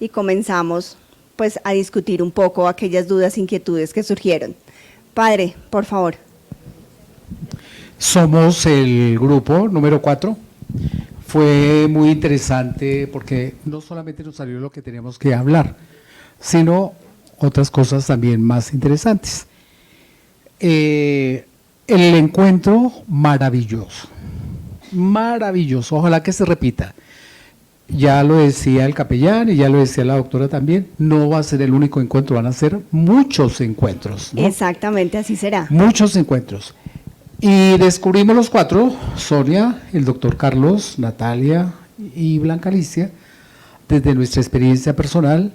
y comenzamos pues a discutir un poco aquellas dudas, inquietudes que surgieron. Padre, por favor. Somos el grupo número 4. Fue muy interesante porque no solamente nos salió lo que teníamos que hablar, sino otras cosas también más interesantes. El encuentro maravilloso, maravilloso, ojalá que se repita. Ya lo decía el capellán y ya lo decía la doctora también, no va a ser el único encuentro, van a ser muchos encuentros, ¿no? Exactamente, así será. Muchos encuentros. Y descubrimos los 4, Sonia, el doctor Carlos, Natalia y Blanca Alicia, desde nuestra experiencia personal,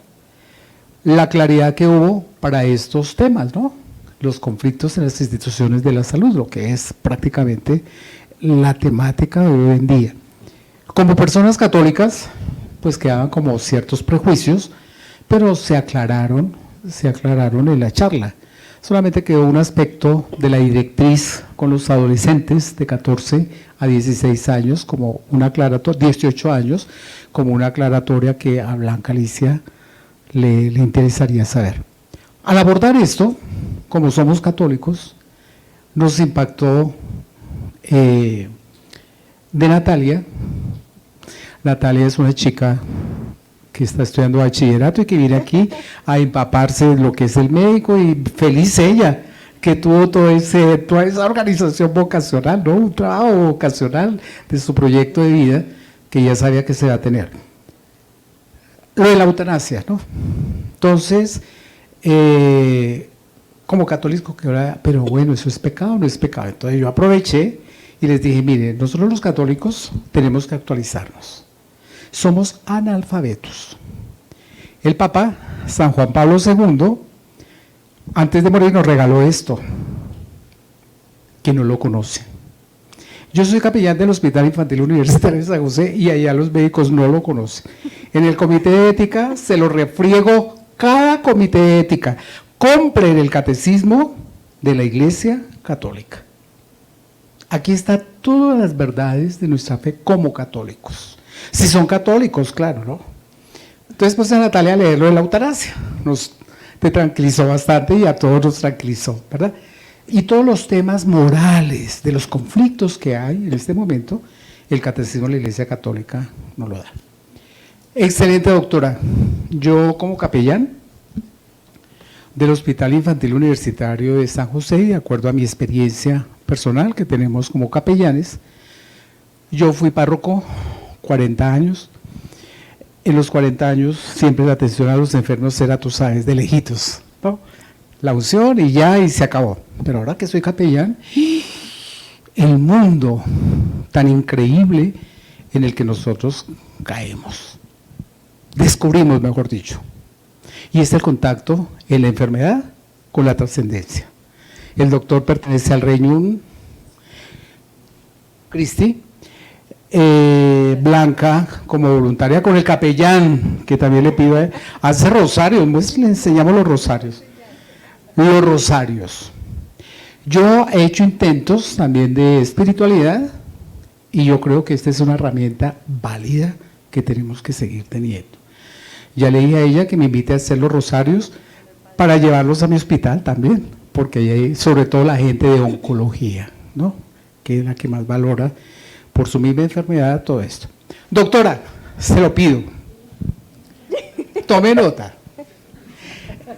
la claridad que hubo para estos temas, ¿no? Los conflictos en las instituciones de la salud, lo que es prácticamente la temática de hoy en día. Como personas católicas, pues quedaban como ciertos prejuicios, pero se aclararon en la charla. Solamente quedó un aspecto de la directriz con los adolescentes de 14 a 16 años, como una aclaratoria, 18 años, como una aclaratoria que a Blanca Alicia le interesaría saber. Al abordar esto, como somos católicos, nos impactó de Natalia. Natalia es una chica que está estudiando bachillerato y que viene aquí a empaparse de lo que es el médico, y feliz ella que tuvo toda esa organización vocacional, ¿no? Un trabajo vocacional de su proyecto de vida que ya sabía que se va a tener. Lo de la eutanasia, ¿no? Entonces, como católico, que ahora, pero bueno, ¿eso es pecado o no es pecado? Entonces yo aproveché y les dije, miren, nosotros los católicos tenemos que actualizarnos. Somos analfabetos. El Papa San Juan Pablo II, antes de morir, nos regaló esto, que no lo conoce. Yo soy capellán del Hospital Infantil Universitario de San José y allá los médicos no lo conocen. En el comité de ética se lo refriego cada comité de ética. Compren el catecismo de la Iglesia Católica. Aquí están todas las verdades de nuestra fe como católicos. Si son católicos, claro, ¿no? Entonces, pues a Natalia a leerlo de la eutanasia. Te tranquilizó bastante y a todos nos tranquilizó, ¿verdad? Y todos los temas morales de los conflictos que hay en este momento, el catecismo de la Iglesia Católica nos lo da. Excelente, doctora. Yo como capellán del Hospital Infantil Universitario de San José, de acuerdo a mi experiencia personal que tenemos como capellanes, yo fui párroco 40 años. En los 40 años siempre la atención a los enfermos era, tú sabes, de lejitos, ¿no? La unción y ya, y se acabó. Pero ahora que soy capellán, el mundo tan increíble en el que nosotros caemos, descubrimos, mejor dicho, y es el contacto en la enfermedad con la trascendencia. El doctor pertenece al Regnum Christi, Blanca como voluntaria con el capellán, que también le pido, hace rosarios, pues le enseñamos los rosarios. Los rosarios. Yo he hecho intentos también de espiritualidad y yo creo que esta es una herramienta válida que tenemos que seguir teniendo. Ya le dije a ella que me invite a hacer los rosarios para llevarlos a mi hospital también, porque hay sobre todo la gente de oncología, ¿no? Que es la que más valora por su misma enfermedad todo esto. Doctora, se lo pido, tome nota.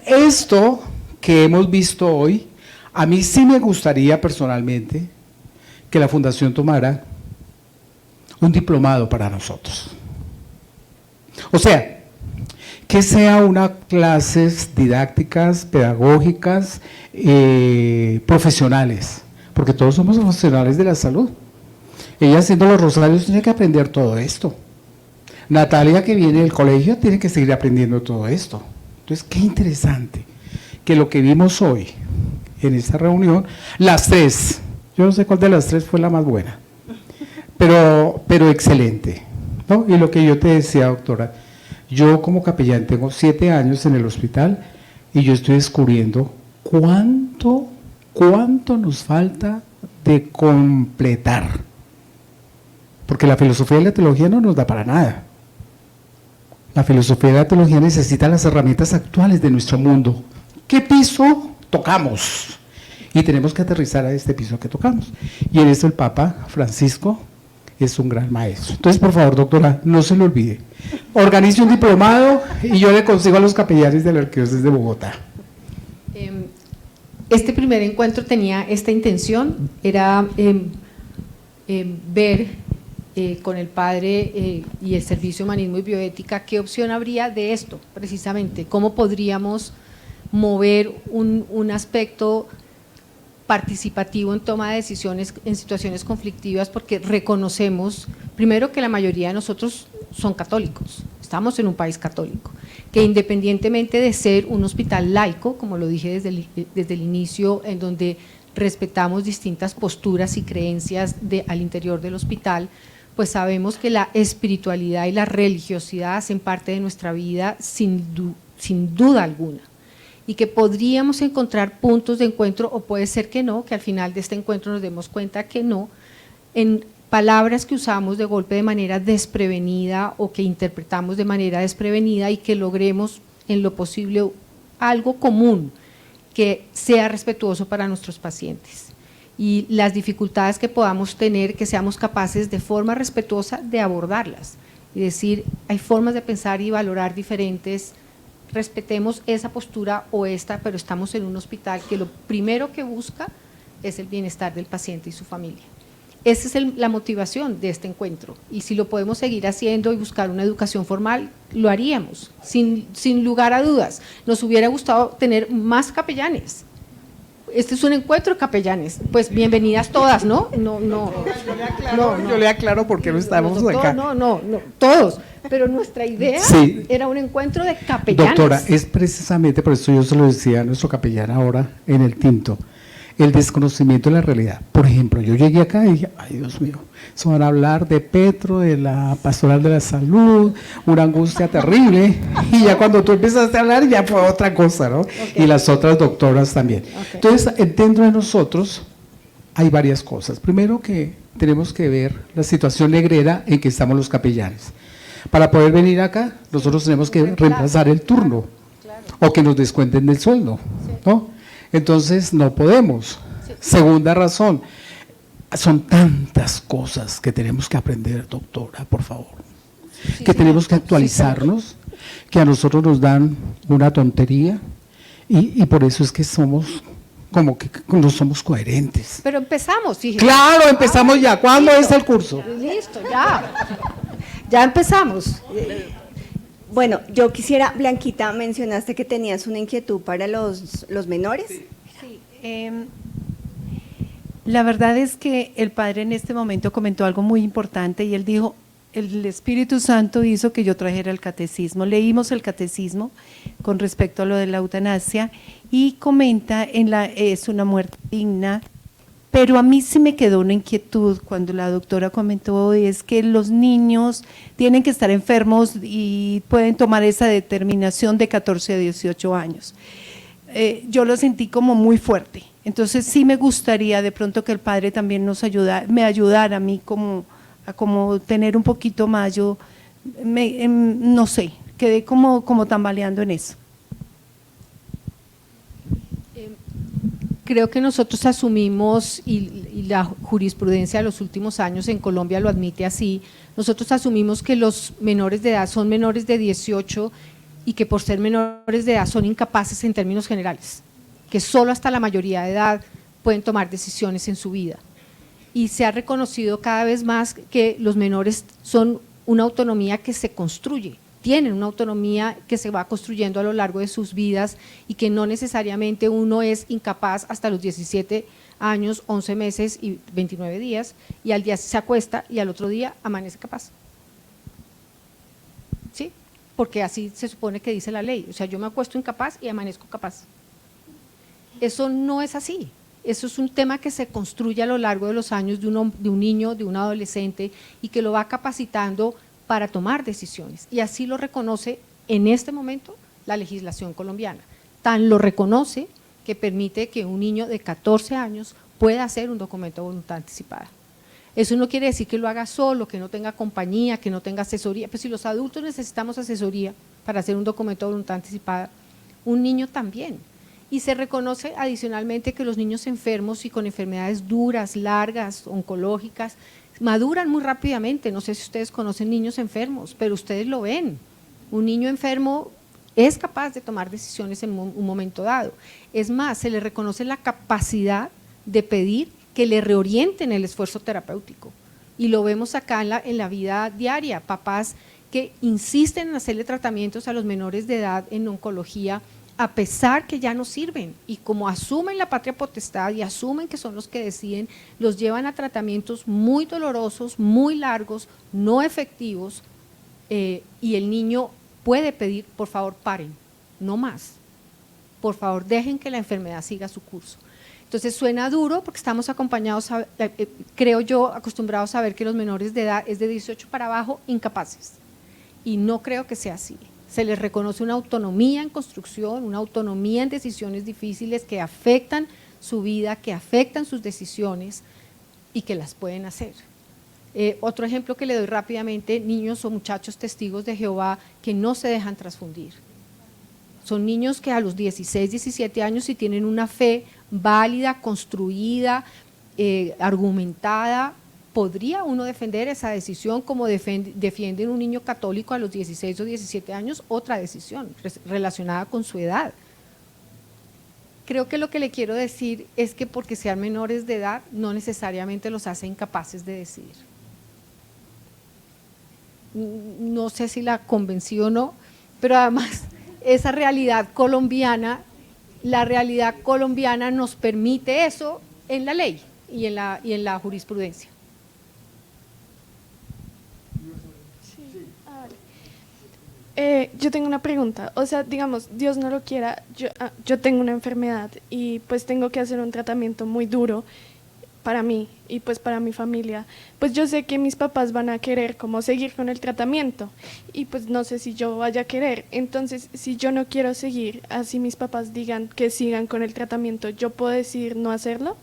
Esto que hemos visto hoy, a mí sí me gustaría personalmente que la Fundación tomara un diplomado para nosotros. O sea, que sea una clases didácticas, pedagógicas, profesionales, porque todos somos profesionales de la salud. Ella haciendo los rosarios tiene que aprender todo esto. Natalia, que viene del colegio, tiene que seguir aprendiendo todo esto. Entonces, qué interesante que lo que vimos hoy en esta reunión, las 3, yo no sé cuál de las 3 fue la más buena, pero excelente, ¿no? Y lo que yo te decía, doctora, yo como capellán tengo 7 años en el hospital y yo estoy descubriendo cuánto nos falta de completar. Porque la filosofía y la teología no nos da para nada. La filosofía de la teología necesita las herramientas actuales de nuestro mundo. ¿Qué piso tocamos? Y tenemos que aterrizar a este piso que tocamos. Y en eso el Papa Francisco es un gran maestro. Entonces, por favor, doctora, no se lo olvide. Organice un diplomado y yo le consigo a los capellanes de la Arquidiócesis de Bogotá. Este primer encuentro tenía esta intención, era ver con el padre y el Servicio Humanismo y Bioética qué opción habría de esto, precisamente, cómo podríamos mover un aspecto participativo en toma de decisiones en situaciones conflictivas, porque reconocemos, primero, que la mayoría de nosotros son católicos, estamos en un país católico, que independientemente de ser un hospital laico, como lo dije desde el inicio, en donde respetamos distintas posturas y creencias al interior del hospital, pues sabemos que la espiritualidad y la religiosidad hacen parte de nuestra vida sin duda alguna, y que podríamos encontrar puntos de encuentro, o puede ser que no, que al final de este encuentro nos demos cuenta que no, en palabras que usamos de golpe de manera desprevenida o que interpretamos de manera desprevenida, y que logremos en lo posible algo común que sea respetuoso para nuestros pacientes. Y las dificultades que podamos tener, que seamos capaces de forma respetuosa de abordarlas y decir, hay formas de pensar y valorar diferentes, respetemos esa postura o esta, pero estamos en un hospital que lo primero que busca es el bienestar del paciente y su familia. Esa es la motivación de este encuentro, y si lo podemos seguir haciendo y buscar una educación formal, lo haríamos, sin lugar a dudas. Nos hubiera gustado tener más capellanes. Este es un encuentro de capellanes, pues bienvenidas todas, ¿no? Yo le aclaro por qué no estamos acá. No, todos, pero nuestra idea era un encuentro de capellanes. Doctora, es precisamente por eso yo se lo decía a nuestro capellán ahora en el Tinto, el desconocimiento de la realidad. Por ejemplo, yo llegué acá y dije, ay Dios mío, se van a hablar de Petro, de la pastoral de la salud, una angustia terrible, y ya cuando tú empezaste a hablar ya fue otra cosa, ¿no? Okay. Y las otras doctoras también. Okay. Entonces, dentro de nosotros hay varias cosas. Primero, que tenemos que ver la situación negrera en que estamos los capellanes. Para poder venir acá, nosotros tenemos que reemplazar el turno, o que nos descuenten del sueldo, ¿no? Entonces no podemos. Segunda razón, son tantas cosas que tenemos que aprender, doctora, por favor, que tenemos que actualizarnos, que a nosotros nos dan una tontería, y por eso es que somos como que no somos coherentes. Pero empezamos, fíjate. Claro, empezamos ya. ¿Cuándo es el curso? Listo, ya empezamos. Bueno, yo quisiera, Blanquita, mencionaste que tenías una inquietud para los menores. Sí, la verdad es que el padre en este momento comentó algo muy importante, y él dijo, el Espíritu Santo hizo que yo trajera el catecismo. Leímos el catecismo con respecto a lo de la eutanasia, y comenta, es una muerte digna, pero a mí sí me quedó una inquietud cuando la doctora comentó, es que los niños tienen que estar enfermos y pueden tomar esa determinación de 14 a 18 años. Yo lo sentí como muy fuerte, entonces sí me gustaría de pronto que el padre también me ayudara a mí a como tener un poquito más, no sé, quedé como tambaleando en eso. Creo que nosotros asumimos, y la jurisprudencia de los últimos años en Colombia lo admite así, nosotros asumimos que los menores de edad son menores de 18 y que por ser menores de edad son incapaces en términos generales, que solo hasta la mayoría de edad pueden tomar decisiones en su vida. Y se ha reconocido cada vez más que los menores son una autonomía que se construye, tienen una autonomía que se va construyendo a lo largo de sus vidas, y que no necesariamente uno es incapaz hasta los 17 años, 11 meses y 29 días, y al día se acuesta y al otro día amanece capaz. ¿Sí? Porque así se supone que dice la ley, o sea, yo me acuesto incapaz y amanezco capaz. Eso no es así. Eso es un tema que se construye a lo largo de los años de un niño, de un adolescente, y que lo va capacitando para tomar decisiones, y así lo reconoce en este momento la legislación colombiana. Tan lo reconoce que permite que un niño de 14 años pueda hacer un documento de voluntad anticipada. Eso no quiere decir que lo haga solo, que no tenga compañía, que no tenga asesoría. Pues si los adultos necesitamos asesoría para hacer un documento de voluntad anticipada, un niño también. Y se reconoce adicionalmente que los niños enfermos y con enfermedades duras, largas, oncológicas, maduran muy rápidamente. No sé si ustedes conocen niños enfermos, pero ustedes lo ven. Un niño enfermo es capaz de tomar decisiones en un momento dado. Es más, se le reconoce la capacidad de pedir que le reorienten el esfuerzo terapéutico. Y lo vemos acá en la vida diaria, papás que insisten en hacerle tratamientos a los menores de edad en oncología, a pesar que ya no sirven, y como asumen la patria potestad y asumen que son los que deciden, los llevan a tratamientos muy dolorosos, muy largos, no efectivos, y el niño puede pedir, por favor paren, no más, por favor dejen que la enfermedad siga su curso. Entonces suena duro porque estamos acompañados, creo yo, acostumbrados a ver que los menores de edad es de 18 para abajo incapaces, y no creo que sea así. Se les reconoce una autonomía en construcción, una autonomía en decisiones difíciles que afectan su vida, que afectan sus decisiones y que las pueden hacer. Otro ejemplo que le doy rápidamente, niños o muchachos testigos de Jehová que no se dejan transfundir. Son niños que a los 16, 17 años, si tienen una fe válida, construida, argumentada, ¿podría uno defender esa decisión como defiende un niño católico a los 16 o 17 años? Otra decisión relacionada con su edad. Creo que lo que le quiero decir es que porque sean menores de edad no necesariamente los hace incapaces de decidir. No sé si la convencí o no, pero además esa realidad colombiana, la realidad colombiana nos permite eso en la ley y en la jurisprudencia. Yo tengo una pregunta, o sea, digamos, Dios no lo quiera, yo tengo una enfermedad y pues tengo que hacer un tratamiento muy duro para mí y pues para mi familia. Pues yo sé que mis papás van a querer como seguir con el tratamiento y pues no sé si yo vaya a querer. Entonces, si yo no quiero seguir, así mis papás digan que sigan con el tratamiento, ¿yo puedo decidir no hacerlo?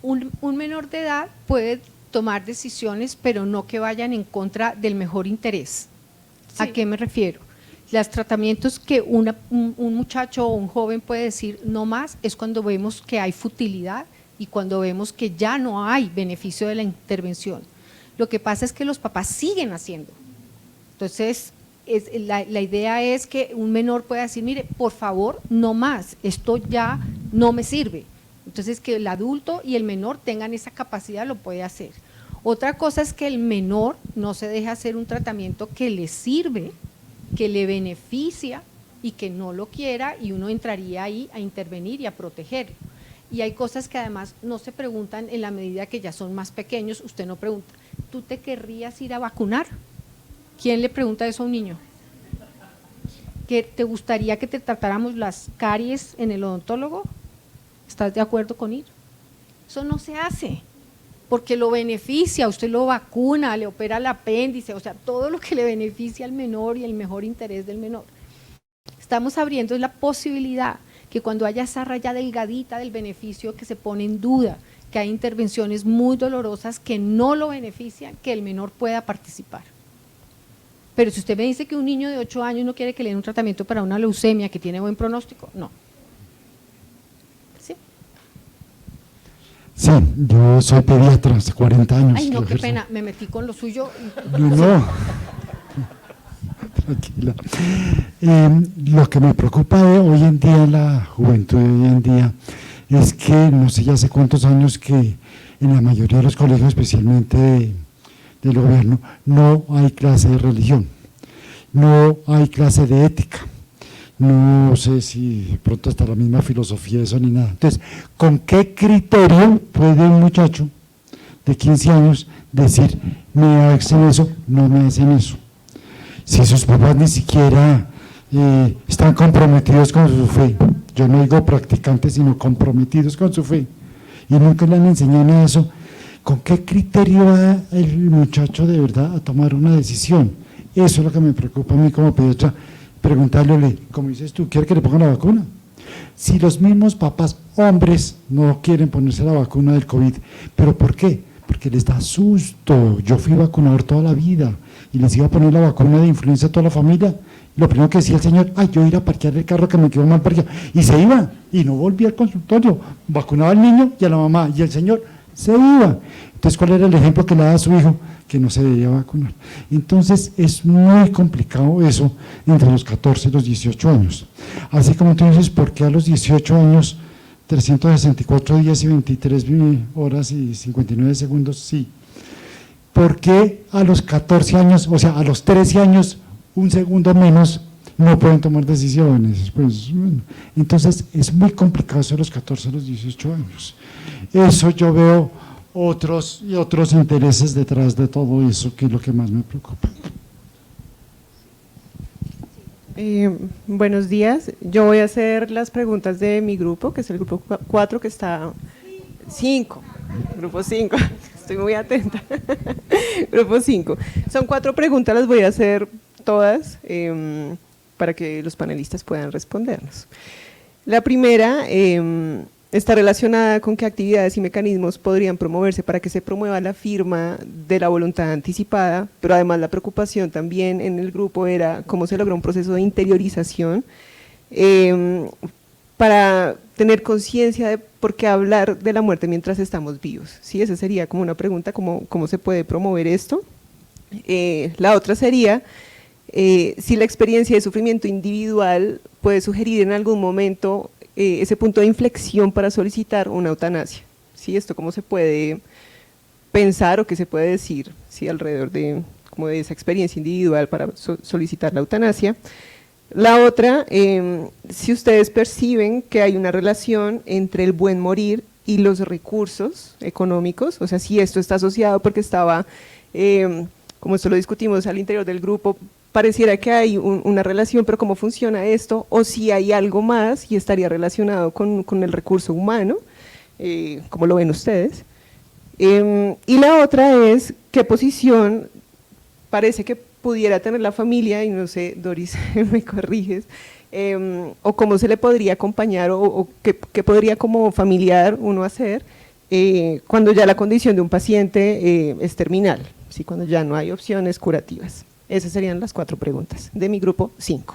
Un menor de edad puede tomar decisiones, pero no que vayan en contra del mejor interés. ¿A qué me refiero? Los tratamientos que un muchacho o un joven puede decir no más es cuando vemos que hay futilidad y cuando vemos que ya no hay beneficio de la intervención. Lo que pasa es que los papás siguen haciendo. Entonces, la idea es que un menor pueda decir, mire, por favor, no más, esto ya no me sirve. Entonces, que el adulto y el menor tengan esa capacidad, lo puede hacer. Otra cosa es que el menor no se deje hacer un tratamiento que le sirve, que le beneficia y que no lo quiera, y uno entraría ahí a intervenir y a protegerlo. Y hay cosas que además no se preguntan en la medida que ya son más pequeños. Usted no pregunta, ¿tú te querrías ir a vacunar? ¿Quién le pregunta eso a un niño? ¿Que te gustaría que te tratáramos las caries en el odontólogo? ¿Estás de acuerdo con ir? Eso no se hace, porque lo beneficia, usted lo vacuna, le opera el apéndice, o sea, todo lo que le beneficia al menor y el mejor interés del menor. Estamos abriendo la posibilidad que cuando haya esa raya delgadita del beneficio que se pone en duda, que hay intervenciones muy dolorosas que no lo benefician, que el menor pueda participar. Pero si usted me dice que un niño de 8 años no quiere que le den un tratamiento para una leucemia que tiene buen pronóstico, no. ¿Sí? Sí, yo soy pediatra hace 40 años. Ay, no, qué pena, me metí con lo suyo. No. Tranquila. Lo que me preocupa de hoy en día, la juventud de hoy en día, es que no sé ya hace cuántos años que en la mayoría de los colegios, especialmente del gobierno, no hay clase de religión, no hay clase de ética. No sé si de pronto hasta la misma filosofía de eso ni nada. Entonces, ¿con qué criterio puede un muchacho de 15 años decir, me hacen eso, no me hacen eso? Si sus papás ni siquiera están comprometidos con su fe, yo no digo practicantes, sino comprometidos con su fe, y nunca le han enseñado nada de eso, ¿con qué criterio va el muchacho de verdad a tomar una decisión? Eso es lo que me preocupa a mí como pediatra. Preguntarle, como dices tú, ¿quiere que le pongan la vacuna? Si los mismos papás, hombres, no quieren ponerse la vacuna del COVID, ¿pero por qué? porque les da susto. Yo fui vacunador toda la vida y les iba a poner la vacuna de influenza a toda la familia. Lo primero que decía el señor, ay, yo ir a parquear el carro que me quedó mal parqueado. Y se iba, y no volvía al consultorio. Vacunaba al niño y a la mamá, y el señor se iba. Entonces, ¿cuál era el ejemplo que le daba a su hijo? Que no se debía vacunar. Entonces, es muy complicado eso entre los 14 y los 18 años. Así como tú dices, ¿por qué a los 18 años, 364 días y 23 horas y 59 segundos? Sí. ¿Por qué a los 14 años, o sea, a los 13 años, un segundo menos, no pueden tomar decisiones? Pues, bueno, entonces es muy complicado eso de los 14 a los 18 años. Eso yo veo otros intereses detrás de todo eso, que es lo que más me preocupa. Buenos días, yo voy a hacer las preguntas de mi grupo, que es el grupo 4, que está 5, grupo 5, estoy muy atenta. Grupo 5, son 4 preguntas, las voy a hacer todas para que los panelistas puedan respondernos. La primera está relacionada con qué actividades y mecanismos podrían promoverse para que se promueva la firma de la voluntad anticipada, pero además la preocupación también en el grupo era cómo se logra un proceso de interiorización para tener conciencia de por qué hablar de la muerte mientras estamos vivos. ¿Sí? Esa sería como una pregunta, ¿cómo se puede promover esto? La otra sería si la experiencia de sufrimiento individual puede sugerir en algún momento ese punto de inflexión para solicitar una eutanasia. ¿Sí? Esto cómo se puede pensar o qué se puede decir, ¿sí? Alrededor de esa experiencia individual para solicitar la eutanasia. La otra, si ustedes perciben que hay una relación entre el buen morir y los recursos económicos, o sea, si esto está asociado porque estaba, como esto lo discutimos al interior del grupo, pareciera que hay una relación, pero ¿cómo funciona esto? O si hay algo más y estaría relacionado con el recurso humano, ¿cómo lo ven ustedes? Y la otra es, ¿qué posición parece que pudiera tener la familia? Y no sé, Doris, me corriges, o cómo se le podría acompañar o qué podría como familiar uno hacer cuando ya la condición de un paciente es terminal, ¿sí? Cuando ya no hay opciones curativas. Esas serían las 4 preguntas de mi grupo 5.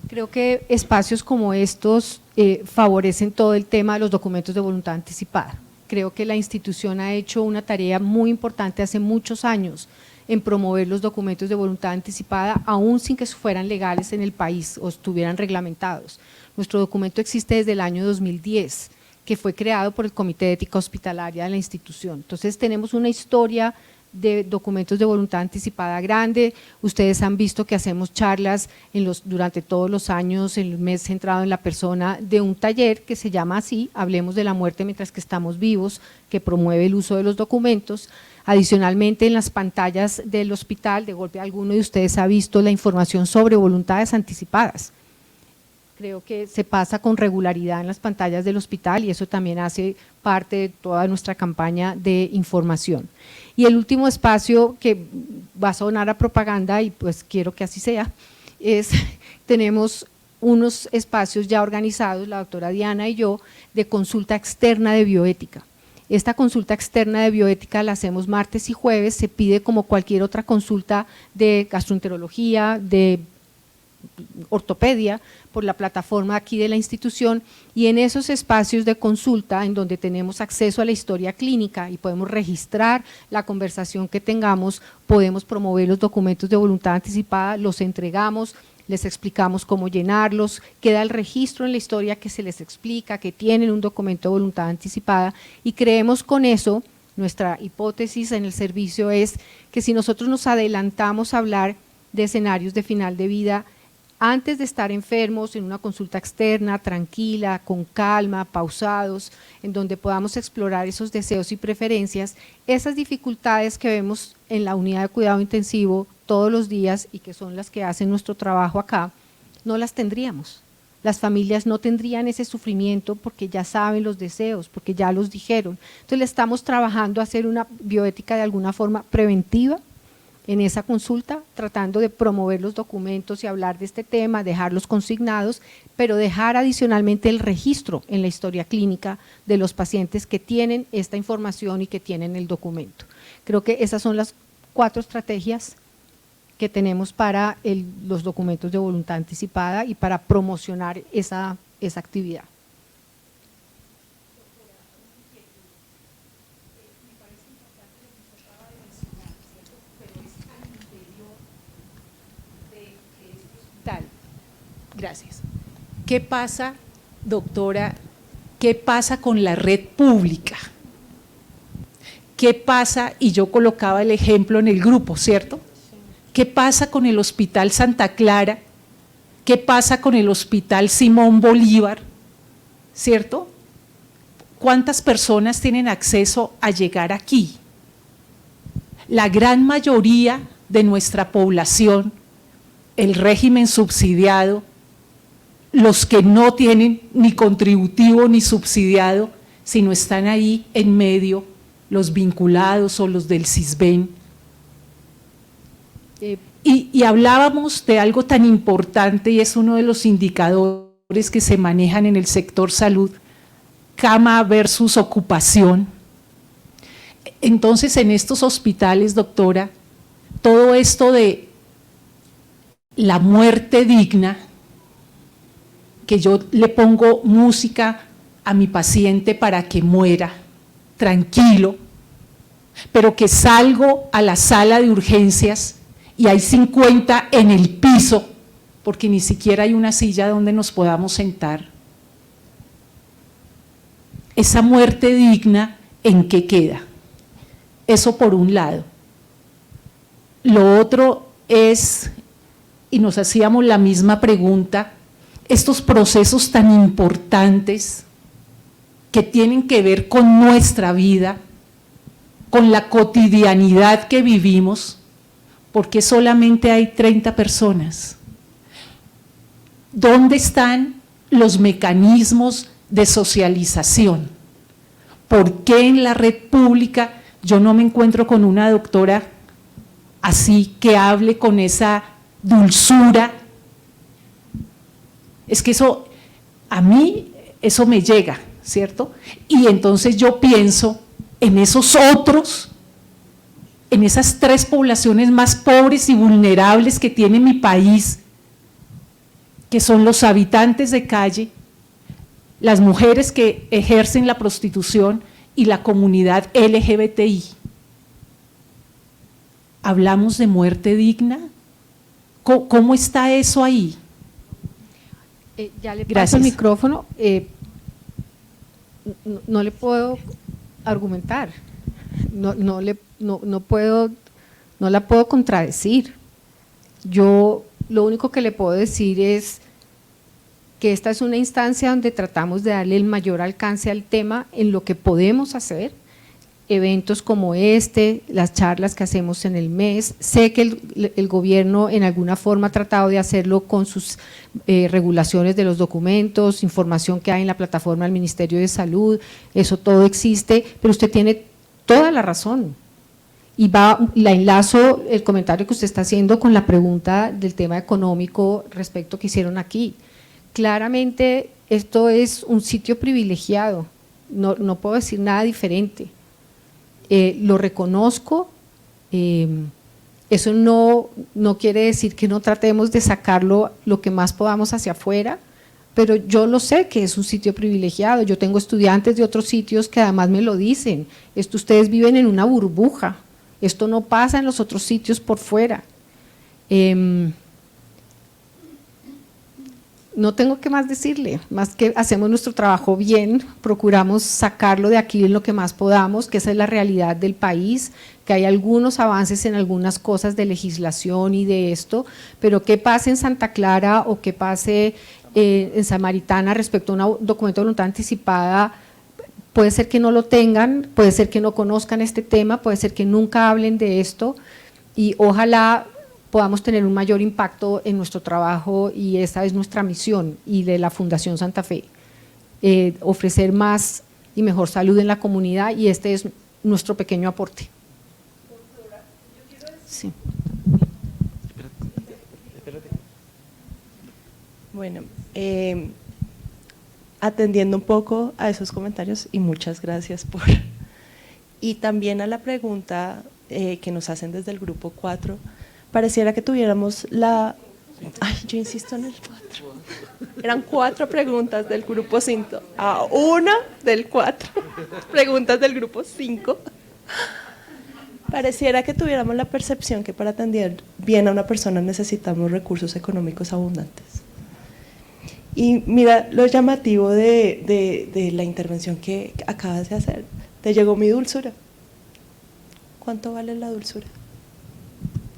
Creo que espacios como estos favorecen todo el tema de los documentos de voluntad anticipada. Creo que la institución ha hecho una tarea muy importante hace muchos años en promover los documentos de voluntad anticipada, aún sin que fueran legales en el país o estuvieran reglamentados. Nuestro documento existe desde el año 2010, que fue creado por el Comité de Ética Hospitalaria de la institución. Entonces tenemos una historia de documentos de voluntad anticipada grande. Ustedes han visto que hacemos charlas durante todos los años, en el mes centrado en la persona, de un taller que se llama así, Hablemos de la muerte mientras que estamos vivos, que promueve el uso de los documentos. Adicionalmente, en las pantallas del hospital, de golpe alguno de ustedes ha visto la información sobre voluntades anticipadas. Creo que se pasa con regularidad en las pantallas del hospital y eso también hace parte de toda nuestra campaña de información. Y el último espacio, que va a sonar a propaganda y pues quiero que así sea, tenemos unos espacios ya organizados, la doctora Diana y yo, de consulta externa de bioética. Esta consulta externa de bioética la hacemos martes y jueves, se pide como cualquier otra consulta de gastroenterología, de ortopedia, por la plataforma aquí de la institución, y en esos espacios de consulta en donde tenemos acceso a la historia clínica y podemos registrar la conversación que tengamos, podemos promover los documentos de voluntad anticipada, los entregamos, les explicamos cómo llenarlos, queda el registro en la historia que se les explica, que tienen un documento de voluntad anticipada, y creemos con eso, nuestra hipótesis en el servicio es que si nosotros nos adelantamos a hablar de escenarios de final de vida, antes de estar enfermos, en una consulta externa, tranquila, con calma, pausados, en donde podamos explorar esos deseos y preferencias, esas dificultades que vemos en la unidad de cuidado intensivo todos los días y que son las que hacen nuestro trabajo acá, no las tendríamos. Las familias no tendrían ese sufrimiento porque ya saben los deseos, porque ya los dijeron. Entonces le estamos trabajando a hacer una bioética de alguna forma preventiva, en esa consulta, tratando de promover los documentos y hablar de este tema, dejarlos consignados, pero dejar adicionalmente el registro en la historia clínica de los pacientes que tienen esta información y que tienen el documento. Creo que esas son las 4 estrategias que tenemos para los documentos de voluntad anticipada y para promocionar esa actividad. Gracias. ¿Qué pasa, doctora? ¿Qué pasa con la red pública? ¿Qué pasa? Y yo colocaba el ejemplo en el grupo, ¿cierto? ¿Qué pasa con el Hospital Santa Clara? ¿Qué pasa con el Hospital Simón Bolívar? ¿Cierto? ¿Cuántas personas tienen acceso a llegar aquí? La gran mayoría de nuestra población, el régimen subsidiado, los que no tienen ni contributivo ni subsidiado, sino están ahí en medio, los vinculados o los del CISBEN. Y hablábamos de algo tan importante y es uno de los indicadores que se manejan en el sector salud, cama versus ocupación. Entonces, en estos hospitales, doctora, todo esto de la muerte digna, que yo le pongo música a mi paciente para que muera tranquilo, pero que salgo a la sala de urgencias y hay 50 en el piso, porque ni siquiera hay una silla donde nos podamos sentar. Esa muerte digna, ¿en qué queda? Eso por un lado. Lo otro es, y nos hacíamos la misma pregunta, estos procesos tan importantes que tienen que ver con nuestra vida, con la cotidianidad que vivimos, porque solamente hay 30 personas. ¿Dónde están los mecanismos de socialización? ¿Por qué en la red pública yo no me encuentro con una doctora así que hable con esa dulzura? Es que eso, a mí, eso me llega, ¿cierto? Y entonces yo pienso en esos otros, en esas 3 poblaciones más pobres y vulnerables que tiene mi país, que son los habitantes de calle, las mujeres que ejercen la prostitución y la comunidad LGBTI. ¿Hablamos de muerte digna? ¿Cómo está eso ahí? Ya le paso Gracias. el micrófono. No le puedo argumentar, no la puedo contradecir. Yo lo único que le puedo decir es que esta es una instancia donde tratamos de darle el mayor alcance al tema en lo que podemos hacer, eventos como este, las charlas que hacemos en el mes. Sé que el gobierno en alguna forma ha tratado de hacerlo con sus regulaciones de los documentos, información que hay en la plataforma del Ministerio de Salud, eso todo existe, pero usted tiene toda la razón. Y la enlazo el comentario que usted está haciendo con la pregunta del tema económico respecto que hicieron aquí. Claramente esto es un sitio privilegiado, no puedo decir nada diferente. Lo reconozco, eso no quiere decir que no tratemos de sacarlo lo que más podamos hacia afuera, pero yo lo sé que es un sitio privilegiado. Yo tengo estudiantes de otros sitios que además me lo dicen, ustedes viven en una burbuja, esto no pasa en los otros sitios por fuera. No tengo que más decirle, más que hacemos nuestro trabajo bien, procuramos sacarlo de aquí en lo que más podamos, que esa es la realidad del país, que hay algunos avances en algunas cosas de legislación y de esto, pero qué pase en Santa Clara o qué pase en Samaritana respecto a un documento de voluntad anticipada, puede ser que no lo tengan, puede ser que no conozcan este tema, puede ser que nunca hablen de esto y ojalá podamos tener un mayor impacto en nuestro trabajo y esa es nuestra misión y de la Fundación Santa Fe, ofrecer más y mejor salud en la comunidad y este es nuestro pequeño aporte. Sí. Bueno, atendiendo un poco a esos comentarios, y muchas gracias por… Y también a la pregunta que nos hacen desde el grupo 4, pareciera que tuviéramos la… Ay, yo insisto en el 4. Eran 4 preguntas del grupo 5, a una del 4, preguntas del grupo 5. Pareciera que tuviéramos la percepción que para atender bien a una persona necesitamos recursos económicos abundantes. Y mira lo llamativo de la intervención que acabas de hacer. Te llegó mi dulzura. ¿Cuánto vale la dulzura?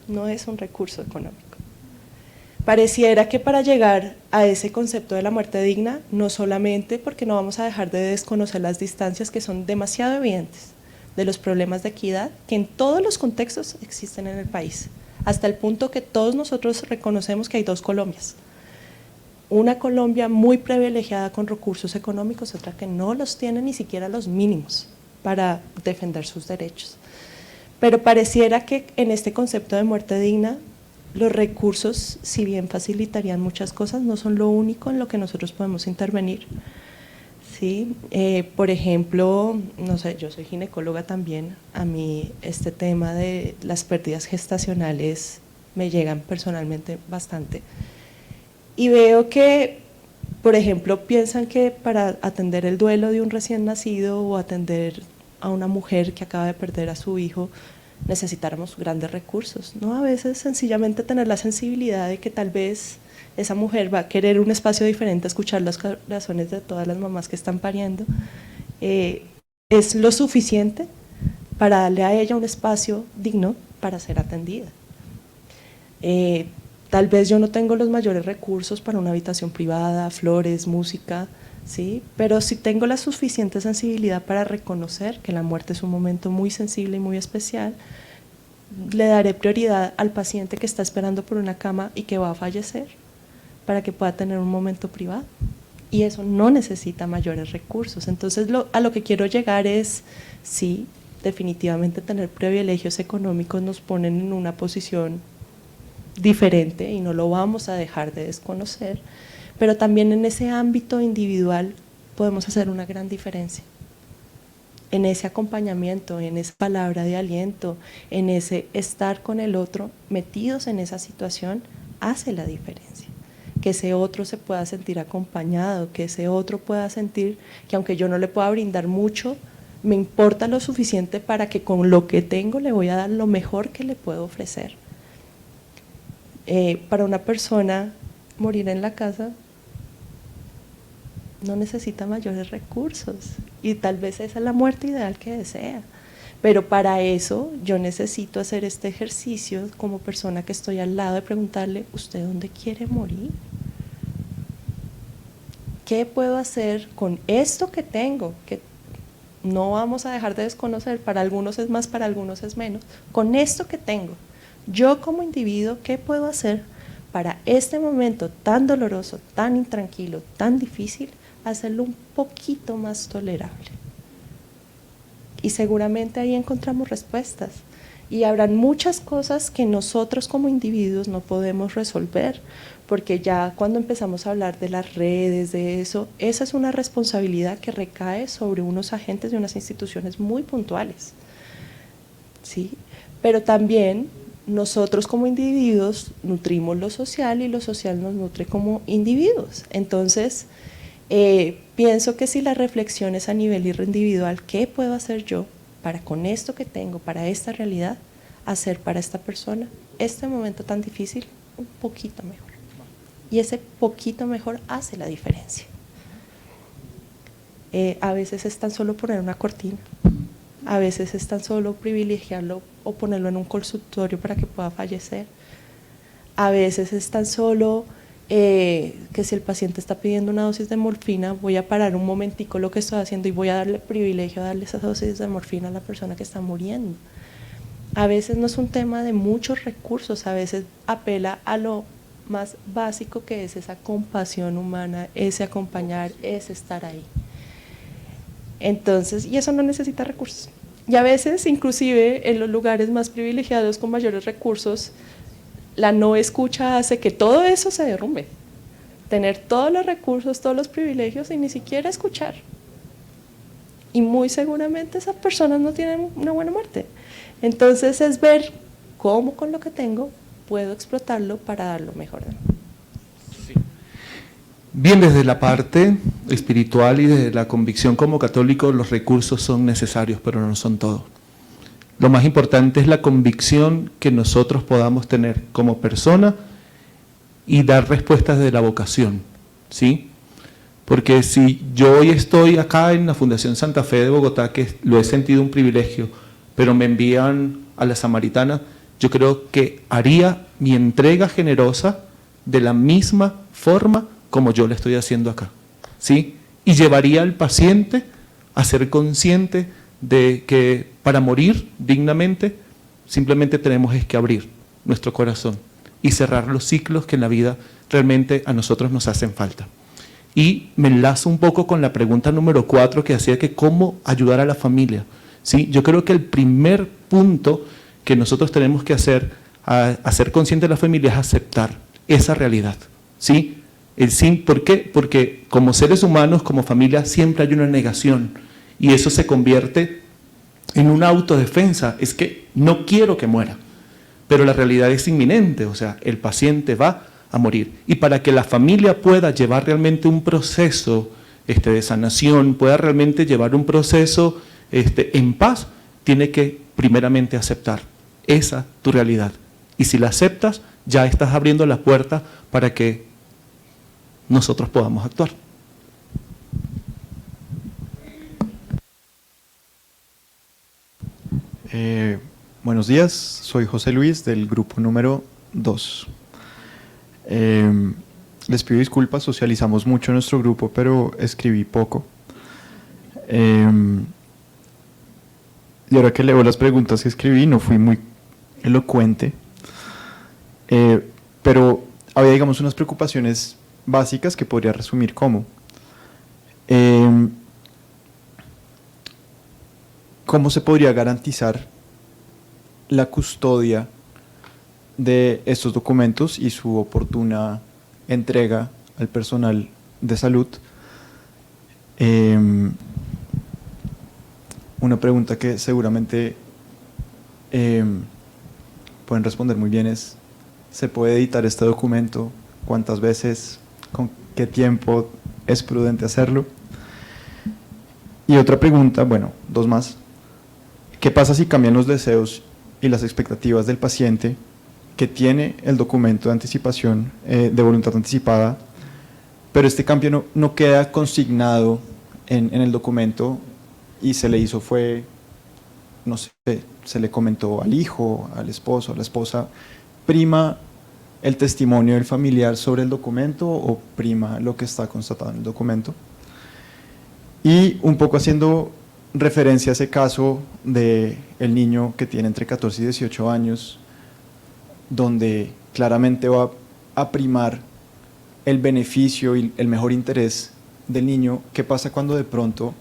No es un recurso económico. Pareciera que para llegar a ese concepto de la muerte digna, no solamente porque no vamos a dejar de desconocer las distancias que son demasiado evidentes de los problemas de equidad que en todos los contextos existen en el país, hasta el punto que todos nosotros reconocemos que hay 2 Colombias. Una Colombia muy privilegiada con recursos económicos, otra que no los tiene ni siquiera los mínimos para defender sus derechos. Pero pareciera que en este concepto de muerte digna, los recursos, si bien facilitarían muchas cosas, no son lo único en lo que nosotros podemos intervenir. ¿Sí? Por ejemplo, no sé, yo soy ginecóloga también, a mí este tema de las pérdidas gestacionales me llegan personalmente bastante. Y veo que, por ejemplo, piensan que para atender el duelo de un recién nacido o atender a una mujer que acaba de perder a su hijo, necesitáramos grandes recursos, ¿no? A veces sencillamente tener la sensibilidad de que tal vez esa mujer va a querer un espacio diferente a escuchar los corazones de todas las mamás que están pariendo, es lo suficiente para darle a ella un espacio digno para ser atendida. Tal vez yo no tengo los mayores recursos para una habitación privada, flores, música, ¿sí? Pero sí tengo la suficiente sensibilidad para reconocer que la muerte es un momento muy sensible y muy especial. Le daré prioridad al paciente que está esperando por una cama y que va a fallecer para que pueda tener un momento privado. Y eso no necesita mayores recursos. Entonces, a lo que quiero llegar es, sí, definitivamente tener privilegios económicos nos ponen en una posición diferente y no lo vamos a dejar de desconocer, pero también en ese ámbito individual podemos hacer una gran diferencia. En ese acompañamiento, en esa palabra de aliento, en ese estar con el otro, metidos en esa situación, hace la diferencia. Que ese otro se pueda sentir acompañado, que ese otro pueda sentir que aunque yo no le pueda brindar mucho, me importa lo suficiente para que con lo que tengo le voy a dar lo mejor que le puedo ofrecer. Para una persona morir en la casa no necesita mayores recursos y tal vez esa es la muerte ideal que desea, pero para eso yo necesito hacer este ejercicio como persona que estoy al lado de preguntarle, ¿usted dónde quiere morir? ¿Qué puedo hacer con esto que tengo? Que no vamos a dejar de desconocer, para algunos es más, para algunos es menos, con esto que tengo. Yo como individuo, ¿qué puedo hacer para este momento tan doloroso, tan intranquilo, tan difícil, hacerlo un poquito más tolerable? Y seguramente ahí encontramos respuestas. Y habrán muchas cosas que nosotros como individuos no podemos resolver, porque ya cuando empezamos a hablar de las redes, de eso, esa es una responsabilidad que recae sobre unos agentes de unas instituciones muy puntuales, ¿sí? Pero también nosotros como individuos nutrimos lo social y lo social nos nutre como individuos. Entonces, pienso que si la reflexión es a nivel individual, ¿qué puedo hacer yo para con esto que tengo, para esta realidad, hacer para esta persona este momento tan difícil un poquito mejor? Y ese poquito mejor hace la diferencia. A veces es tan solo poner una cortina, a veces es tan solo privilegiarlo o ponerlo en un consultorio para que pueda fallecer, a veces es tan solo que si el paciente está pidiendo una dosis de morfina, voy a parar un momentico lo que estoy haciendo y voy a darle privilegio a darle esa dosis de morfina a la persona que está muriendo. A veces no es un tema de muchos recursos, a veces apela a lo más básico que es esa compasión humana, ese acompañar, ese estar ahí. Entonces, y eso no necesita recursos. Y a veces, inclusive en los lugares más privilegiados con mayores recursos, la no escucha hace que todo eso se derrumbe. Tener todos los recursos, todos los privilegios y ni siquiera escuchar. Y muy seguramente esas personas no tienen una buena muerte. Entonces es ver cómo con lo que tengo puedo explotarlo para dar lo mejor de mí. Bien, desde la parte espiritual y desde la convicción como católico, los recursos son necesarios, pero no son todo. Lo más importante es la convicción que nosotros podamos tener como persona y dar respuestas de la vocación, ¿sí? Porque si yo hoy estoy acá en la Fundación Santa Fe de Bogotá, que lo he sentido un privilegio, pero me envían a la Samaritana, yo creo que haría mi entrega generosa de la misma forma como yo le estoy haciendo acá, ¿sí? Y llevaría al paciente a ser consciente de que para morir dignamente simplemente tenemos es que abrir nuestro corazón y cerrar los ciclos que en la vida realmente a nosotros nos hacen falta. Y me enlazo un poco con la pregunta número 4 que hacía que cómo ayudar a la familia, ¿sí? Yo creo que el primer punto que nosotros tenemos que hacer a ser consciente de la familia es aceptar esa realidad, ¿sí? ¿Por qué? Porque como seres humanos, como familia, siempre hay una negación y eso se convierte en una autodefensa. Es que no quiero que muera, pero la realidad es inminente, o sea, el paciente va a morir. Y para que la familia pueda llevar realmente un proceso de sanación, pueda realmente llevar un proceso en paz, tiene que primeramente aceptar esa tu realidad. Y si la aceptas, ya estás abriendo la puerta para que nosotros podamos actuar. Buenos días, soy José Luis del grupo número 2. Les pido disculpas, socializamos mucho en nuestro grupo, pero escribí poco. Y ahora que leo las preguntas que escribí, no fui muy elocuente, pero había, digamos, unas preocupaciones básicas que podría resumir como ¿cómo se podría garantizar la custodia de estos documentos y su oportuna entrega al personal de salud? Una pregunta que seguramente pueden responder muy bien es: ¿se puede editar este documento? ¿Cuántas veces? ¿Con qué tiempo es prudente hacerlo? Y otra pregunta, bueno, dos más. ¿Qué pasa si cambian los deseos y las expectativas del paciente que tiene el documento de anticipación, de voluntad anticipada, pero este cambio no queda consignado en el documento y se le hizo no sé, se le comentó al hijo, al esposo, a la esposa? ¿Prima el testimonio del familiar sobre el documento o prima lo que está constatado en el documento? Y un poco haciendo referencia a ese caso del niño que tiene entre 14 y 18 años, donde claramente va a primar el beneficio y el mejor interés del niño. ¿Qué pasa cuando de pronto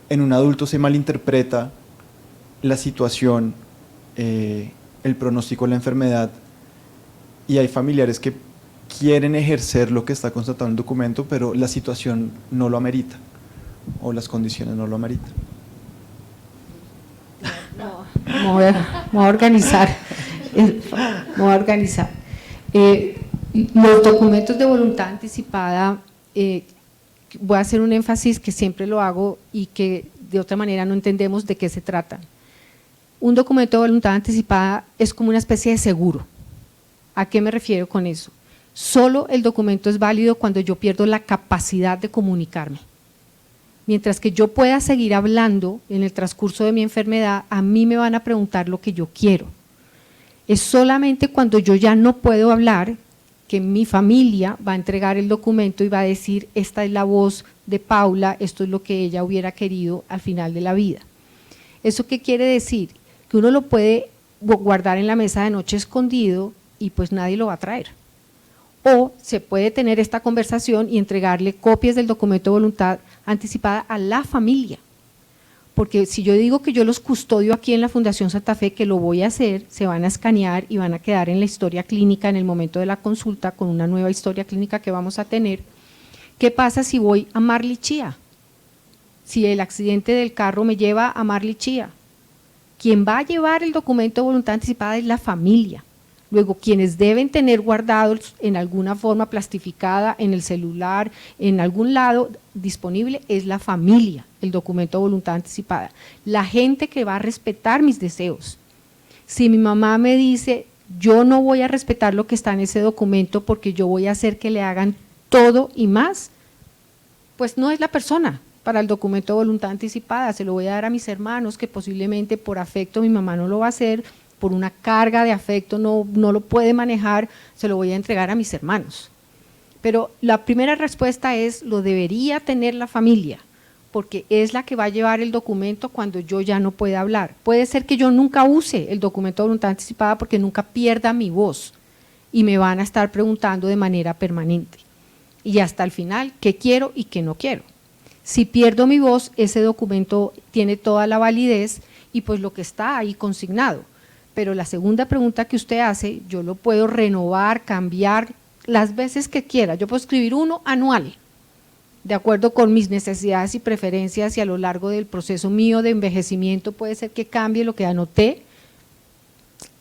en un adulto se malinterpreta la situación, el pronóstico de la enfermedad, y hay familiares que quieren ejercer lo que está constatado en el documento, pero la situación no lo amerita o las condiciones no lo ameritan? Me voy a organizar. Los documentos de voluntad anticipada, voy a hacer un énfasis que siempre lo hago y que de otra manera no entendemos de qué se trata. Un documento de voluntad anticipada es como una especie de seguro. ¿A qué me refiero con eso? Solo el documento es válido cuando yo pierdo la capacidad de comunicarme. Mientras que yo pueda seguir hablando en el transcurso de mi enfermedad, a mí me van a preguntar lo que yo quiero. Es solamente cuando yo ya no puedo hablar que mi familia va a entregar el documento y va a decir: esta es la voz de Paula, esto es lo que ella hubiera querido al final de la vida. ¿Eso qué quiere decir? Que uno lo puede guardar en la mesa de noche escondido y pues nadie lo va a traer. O se puede tener esta conversación y entregarle copias del documento de voluntad anticipada a la familia, porque si yo digo que yo los custodio aquí en la Fundación Santa Fe, que lo voy a hacer, se van a escanear y van a quedar en la historia clínica en el momento de la consulta con una nueva historia clínica que vamos a tener. ¿Qué pasa si voy a Marley Chía? Si el accidente del carro me lleva a Marley Chía, quien va a llevar el documento de voluntad anticipada es la familia. Luego, quienes deben tener guardados en alguna forma plastificada, en el celular, en algún lado disponible, es la familia, el documento de voluntad anticipada. La gente que va a respetar mis deseos. Si mi mamá me dice, yo no voy a respetar lo que está en ese documento porque yo voy a hacer que le hagan todo y más, pues no es la persona para el documento de voluntad anticipada. Se lo voy a dar a mis hermanos, que posiblemente por afecto mi mamá no lo va a hacer, por una carga de afecto no lo puede manejar, se lo voy a entregar a mis hermanos. Pero la primera respuesta es, lo debería tener la familia, porque es la que va a llevar el documento cuando yo ya no pueda hablar. Puede ser que yo nunca use el documento de voluntad anticipada porque nunca pierda mi voz y me van a estar preguntando de manera permanente. Y hasta el final, ¿qué quiero y qué no quiero? Si pierdo mi voz, ese documento tiene toda la validez y pues lo que está ahí consignado. Pero la segunda pregunta que usted hace, yo lo puedo renovar, cambiar las veces que quiera. Yo puedo escribir uno anual, de acuerdo con mis necesidades y preferencias, y a lo largo del proceso mío de envejecimiento puede ser que cambie lo que anoté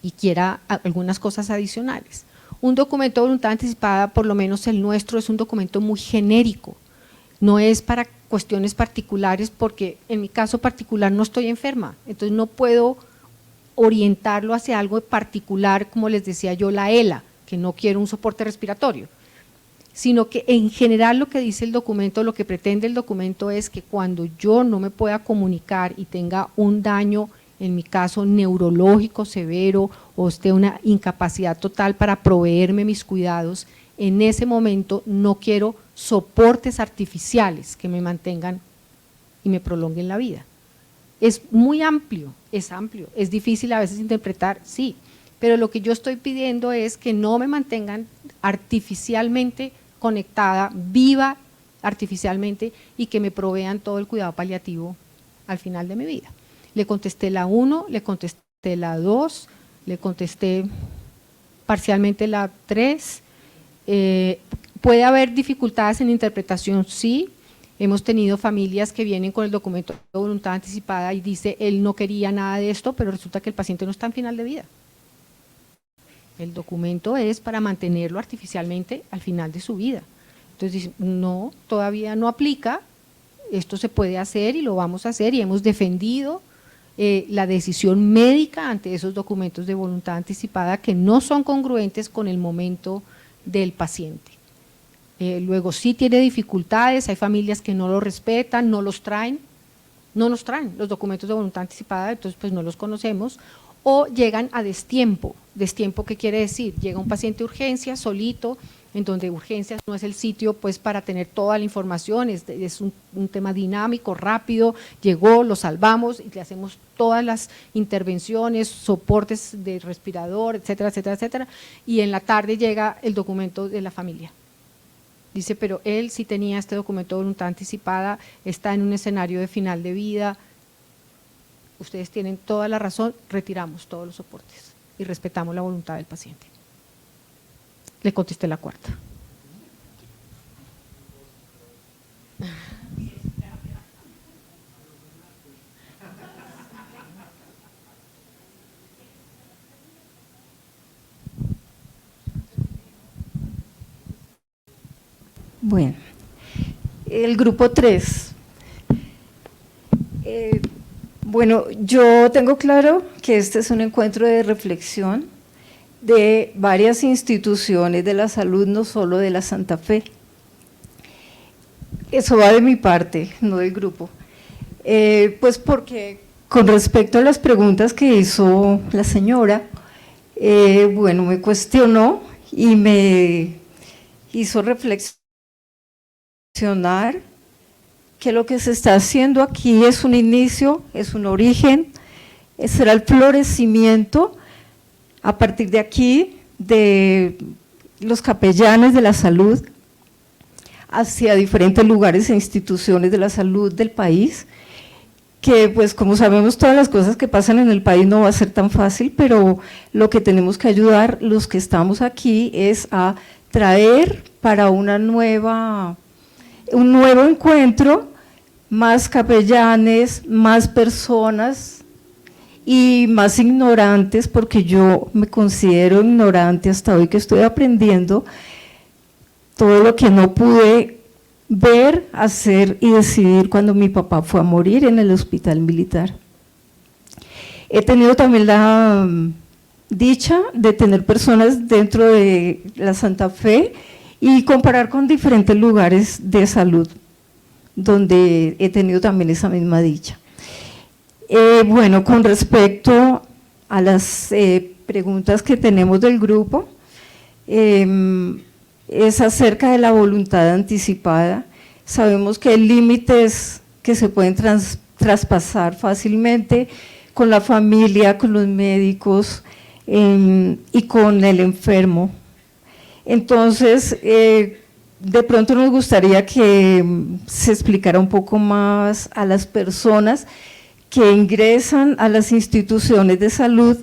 y quiera algunas cosas adicionales. Un documento de voluntad anticipada, por lo menos el nuestro, es un documento muy genérico, no es para cuestiones particulares, porque en mi caso particular no estoy enferma, entonces no puedo orientarlo hacia algo particular, como les decía yo, la ELA, que no quiero un soporte respiratorio, sino que en general lo que dice el documento, lo que pretende el documento es que cuando yo no me pueda comunicar y tenga un daño, en mi caso neurológico severo, o esté una incapacidad total para proveerme mis cuidados, en ese momento no quiero soportes artificiales que me mantengan y me prolonguen la vida. Es muy amplio, es difícil a veces interpretar, sí, pero lo que yo estoy pidiendo es que no me mantengan artificialmente conectada, viva artificialmente, y que me provean todo el cuidado paliativo al final de mi vida. Le contesté la 1, le contesté la 2, le contesté parcialmente la 3. ¿Puede haber dificultades en interpretación? Sí. Hemos tenido familias que vienen con el documento de voluntad anticipada y dice, él no quería nada de esto, pero resulta que el paciente no está en final de vida. El documento es para mantenerlo artificialmente al final de su vida. Entonces dice, no, todavía no aplica, esto se puede hacer y lo vamos a hacer, y hemos defendido la decisión médica ante esos documentos de voluntad anticipada que no son congruentes con el momento del paciente. Luego sí tiene dificultades, hay familias que no lo respetan, no nos traen los documentos de voluntad anticipada, entonces pues no los conocemos, o llegan a destiempo. ¿Destiempo qué quiere decir? Llega un paciente de urgencia solito, en donde urgencias no es el sitio pues para tener toda la información, es un tema dinámico, rápido, llegó, lo salvamos y le hacemos todas las intervenciones, soportes de respirador, etcétera, etcétera, etcétera, y en la tarde llega el documento de la familia. Dice, pero él sí tenía este documento de voluntad anticipada, está en un escenario de final de vida, ustedes tienen toda la razón, retiramos todos los soportes y respetamos la voluntad del paciente. Le contesté la 4. Bueno, el grupo 3. Bueno, yo tengo claro que este es un encuentro de reflexión de varias instituciones de la salud, no solo de la Santa Fe. Eso va de mi parte, no del grupo. Pues porque con respecto a las preguntas que hizo la señora, bueno, me cuestionó y me hizo reflexionar que lo que se está haciendo aquí es un inicio, es un origen, será el florecimiento a partir de aquí de los capellanes de la salud hacia diferentes lugares e instituciones de la salud del país, que pues como sabemos todas las cosas que pasan en el país no va a ser tan fácil, pero lo que tenemos que ayudar los que estamos aquí es a traer para un nuevo encuentro más capellanes, más personas y más ignorantes, porque yo me considero ignorante hasta hoy que estoy aprendiendo todo lo que no pude ver, hacer y decidir cuando mi papá fue a morir en el hospital militar. He tenido también la dicha de tener personas dentro de la Santa Fe y comparar con diferentes lugares de salud, donde he tenido también esa misma dicha. Bueno, con respecto a las preguntas que tenemos del grupo, es acerca de la voluntad anticipada. Sabemos que hay límites que se pueden traspasar fácilmente con la familia, con los médicos y con el enfermo. Entonces, de pronto nos gustaría que se explicara un poco más a las personas que ingresan a las instituciones de salud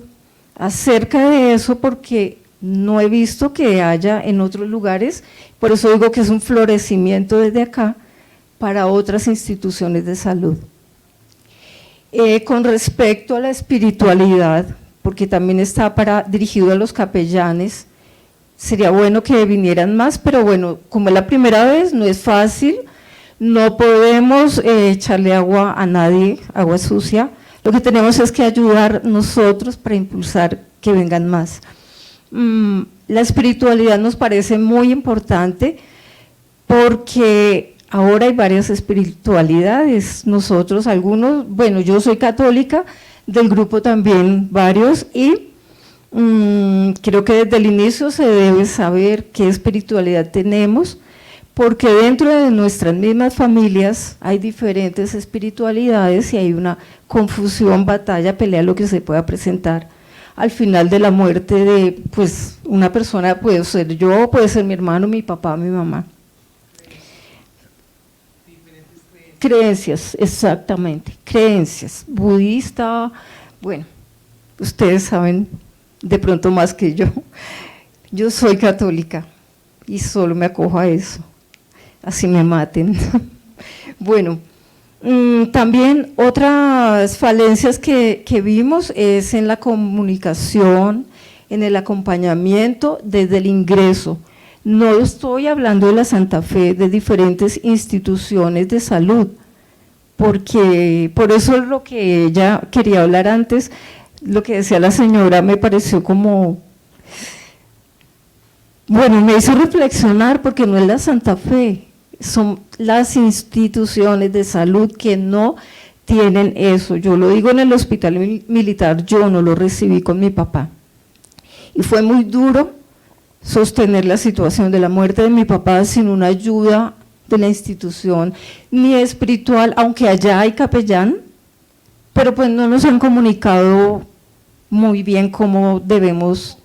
acerca de eso, porque no he visto que haya en otros lugares, por eso digo que es un florecimiento desde acá para otras instituciones de salud. Con respecto a la espiritualidad, porque también está dirigido a los capellanes, sería bueno que vinieran más, pero bueno, como es la primera vez, no es fácil, no podemos echarle agua a nadie, agua sucia, lo que tenemos es que ayudar nosotros para impulsar que vengan más. La espiritualidad nos parece muy importante porque ahora hay varias espiritualidades, nosotros algunos, bueno, yo soy católica, del grupo también varios, y creo que desde el inicio se debe saber qué espiritualidad tenemos, porque dentro de nuestras mismas familias hay diferentes espiritualidades y hay una confusión, batalla, pelea, lo que se pueda presentar al final de la muerte de pues una persona, puede ser yo, puede ser mi hermano, mi papá, mi mamá. Creencias, exactamente, creencias, budista, bueno, ustedes saben de pronto más que yo. Yo soy católica y solo me acojo a eso, así me maten. Bueno, también otras falencias que vimos es en la comunicación, en el acompañamiento desde el ingreso. No estoy hablando de la Santa Fe, de diferentes instituciones de salud, porque por eso lo que ella quería hablar antes, lo que decía la señora me pareció como, bueno, me hizo reflexionar porque no es la Santa Fe, son las instituciones de salud que no tienen eso. Yo lo digo en el hospital militar, yo no lo recibí con mi papá. Y fue muy duro sostener la situación de la muerte de mi papá sin una ayuda de la institución, ni espiritual, aunque allá hay capellán, pero pues no nos han comunicado muy bien cómo debemos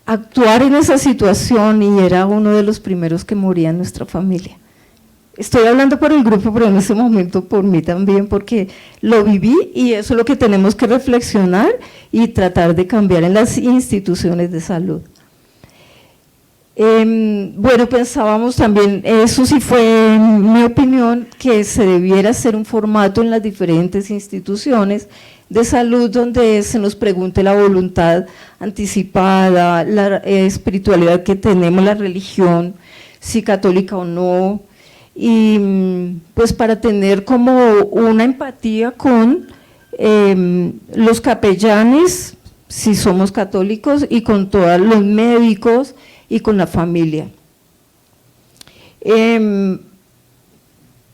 actuar en esa situación y era uno de los primeros que moría en nuestra familia. Estoy hablando por el grupo, pero en ese momento por mí también, porque lo viví y eso es lo que tenemos que reflexionar y tratar de cambiar en las instituciones de salud. Bueno, pensábamos también, eso sí fue mi opinión, que se debiera hacer un formato en las diferentes instituciones de salud donde se nos pregunte la voluntad anticipada, la espiritualidad que tenemos, la religión, si católica o no, y pues para tener como una empatía con los capellanes, si somos católicos, y con todos los médicos y con la familia.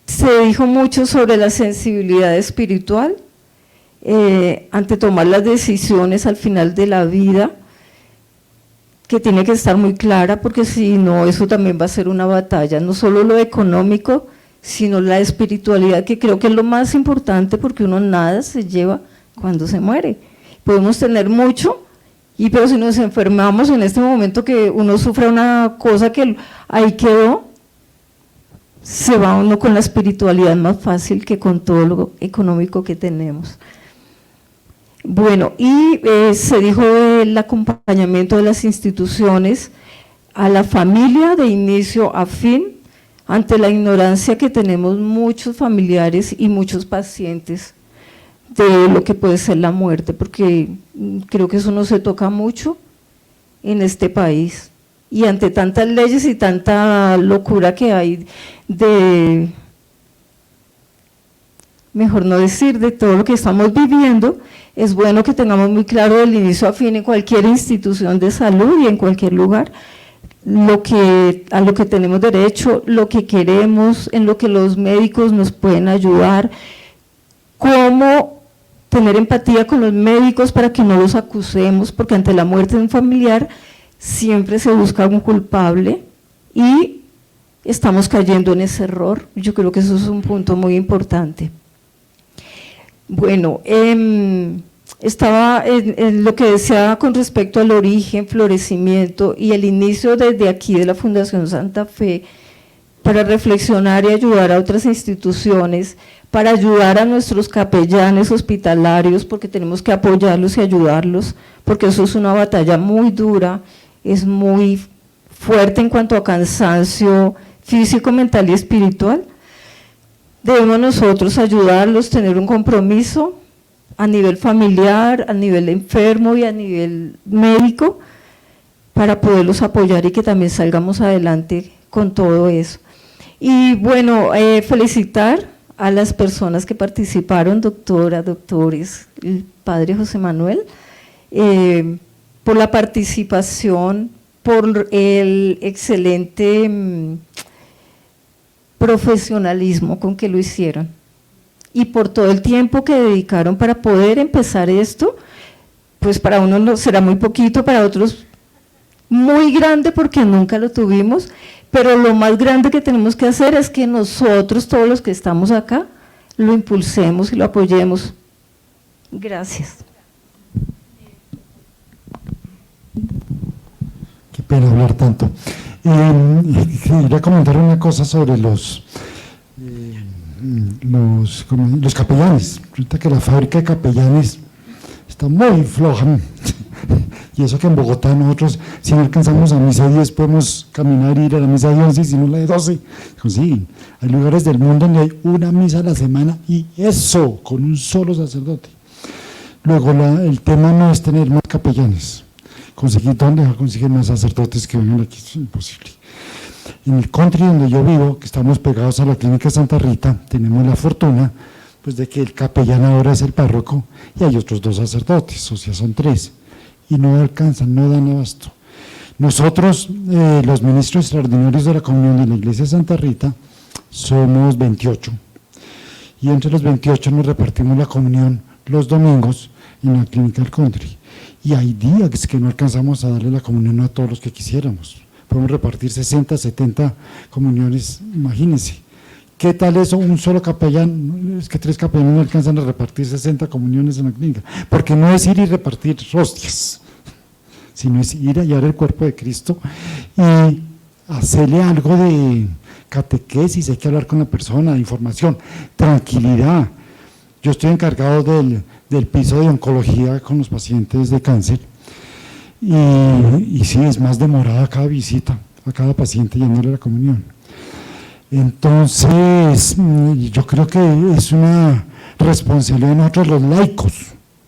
Se dijo mucho sobre la sensibilidad espiritual ante tomar las decisiones al final de la vida, que tiene que estar muy clara, porque si no, eso también va a ser una batalla, no solo lo económico, sino la espiritualidad, que creo que es lo más importante, porque uno nada se lleva cuando se muere. Podemos tener mucho, pero si nos enfermamos en este momento que uno sufre una cosa que ahí quedó, se va uno con la espiritualidad más fácil que con todo lo económico que tenemos. Bueno, y se dijo del acompañamiento de las instituciones a la familia de inicio a fin, ante la ignorancia que tenemos muchos familiares y muchos pacientes de lo que puede ser la muerte, porque creo que eso no se toca mucho en este país. Y ante tantas leyes y tanta locura que hay de, mejor no decir, de todo lo que estamos viviendo, es bueno que tengamos muy claro del inicio a fin en cualquier institución de salud y en cualquier lugar, a lo que tenemos derecho, lo que queremos, en lo que los médicos nos pueden ayudar, cómo tener empatía con los médicos para que no los acusemos, porque ante la muerte de un familiar siempre se busca un culpable y estamos cayendo en ese error. Yo creo que eso es un punto muy importante. Bueno, estaba en lo que decía con respecto al origen, florecimiento y el inicio desde aquí de la Fundación Santa Fe para reflexionar y ayudar a otras instituciones, para ayudar a nuestros capellanes hospitalarios, porque tenemos que apoyarlos y ayudarlos, porque eso es una batalla muy dura, es muy fuerte en cuanto a cansancio físico, mental y espiritual. Debemos nosotros ayudarlos, tener un compromiso a nivel familiar, a nivel enfermo y a nivel médico, para poderlos apoyar y que también salgamos adelante con todo eso. Y bueno, felicitar a las personas que participaron, doctora, doctores, el padre José Manuel, por la participación, por el excelente profesionalismo con que lo hicieron y por todo el tiempo que dedicaron para poder empezar esto. Pues para uno no será muy poquito, para otros muy grande porque nunca lo tuvimos, pero lo más grande que tenemos que hacer es que nosotros, todos los que estamos acá, lo impulsemos y lo apoyemos. Gracias. Qué pena hablar tanto. Quería comentar una cosa sobre los capellanes. Resulta que la fábrica de capellanes está muy floja. Y eso que en Bogotá nosotros, si no alcanzamos a misa de 10, podemos caminar e ir a la misa de 11, si no la de 12. Pues sí, hay lugares del mundo donde hay una misa a la semana y eso, con un solo sacerdote. Luego, el tema no es tener más capellanes. ¿Dónde va a conseguir más sacerdotes que vengan aquí? Es imposible. En el country donde yo vivo, que estamos pegados a la clínica Santa Rita, tenemos la fortuna pues, de que el capellán ahora es el párroco y hay otros 2 sacerdotes, o sea, son 3. Y no alcanzan, no dan abasto. Nosotros, los ministros extraordinarios de la comunión de la iglesia de Santa Rita, somos 28. Y entre los 28 nos repartimos la comunión los domingos en la clínica del country. Y hay días que no alcanzamos a darle la comunión a todos los que quisiéramos. Podemos repartir 60, 70 comuniones, imagínense. ¿Qué tal eso? Un solo capellán, es que 3 capellanes no alcanzan a repartir 60 comuniones en la clínica, porque no es ir y repartir hostias, sino es ir a hallar el cuerpo de Cristo y hacerle algo de catequesis, hay que hablar con la persona, de información, tranquilidad. Yo estoy encargado del piso de oncología con los pacientes de cáncer y sí, es más demorada cada visita a cada paciente yéndole la comunión. Entonces, yo creo que es una responsabilidad de nosotros los laicos,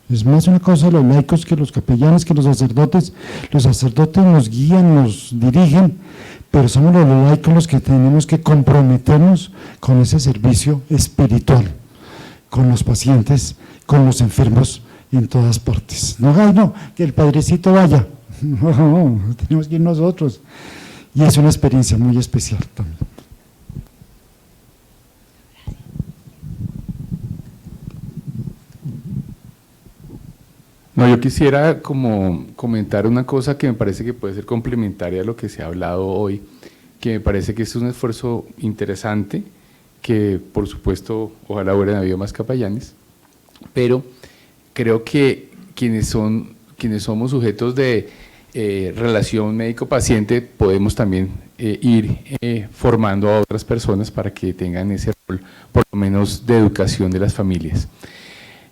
es más una cosa de los laicos que los capellanes, que los sacerdotes. Los sacerdotes nos guían, nos dirigen, pero somos los laicos los que tenemos que comprometernos con ese servicio espiritual, con los pacientes, con los enfermos en todas partes. No, que el padrecito vaya, no, tenemos que ir nosotros, y es una experiencia muy especial también. No, yo quisiera como comentar una cosa que me parece que puede ser complementaria a lo que se ha hablado hoy, que me parece que es un esfuerzo interesante, que por supuesto ojalá hubieran habido más capellanes, pero creo que quienes somos sujetos de relación médico-paciente podemos también ir formando a otras personas para que tengan ese rol, por lo menos de educación de las familias.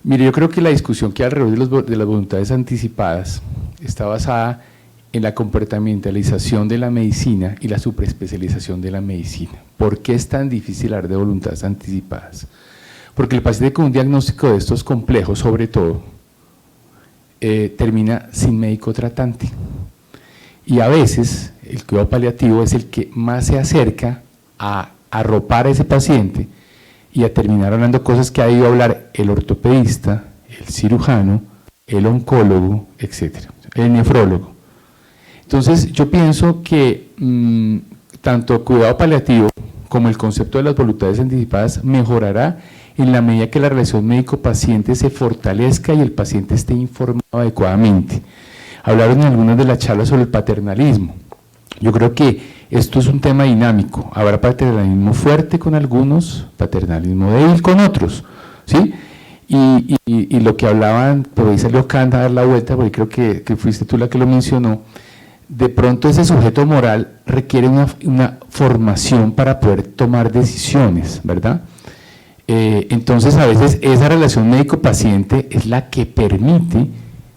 Mire, yo creo que la discusión que hay alrededor de las voluntades anticipadas está basada en la comportamentalización de la medicina y la superespecialización de la medicina. ¿Por qué es tan difícil hablar de voluntades anticipadas? Porque el paciente con un diagnóstico de estos complejos, sobre todo, termina sin médico tratante. Y a veces el cuidado paliativo es el que más se acerca a arropar a ese paciente y a terminar hablando cosas que ha ido a hablar el ortopedista, el cirujano, el oncólogo, etcétera, el nefrólogo. Entonces yo pienso que tanto cuidado paliativo como el concepto de las voluntades anticipadas mejorará en la medida que la relación médico-paciente se fortalezca y el paciente esté informado adecuadamente. Hablaron en algunas de las charlas sobre el paternalismo. Yo creo que esto es un tema dinámico. Habrá paternalismo fuerte con algunos, paternalismo débil con otros, ¿sí? Y lo que hablaban, por ahí salió Kant a dar la vuelta, porque creo que fuiste tú la que lo mencionó, de pronto ese sujeto moral requiere una formación para poder tomar decisiones, ¿verdad? Entonces a veces esa relación médico-paciente es la que permite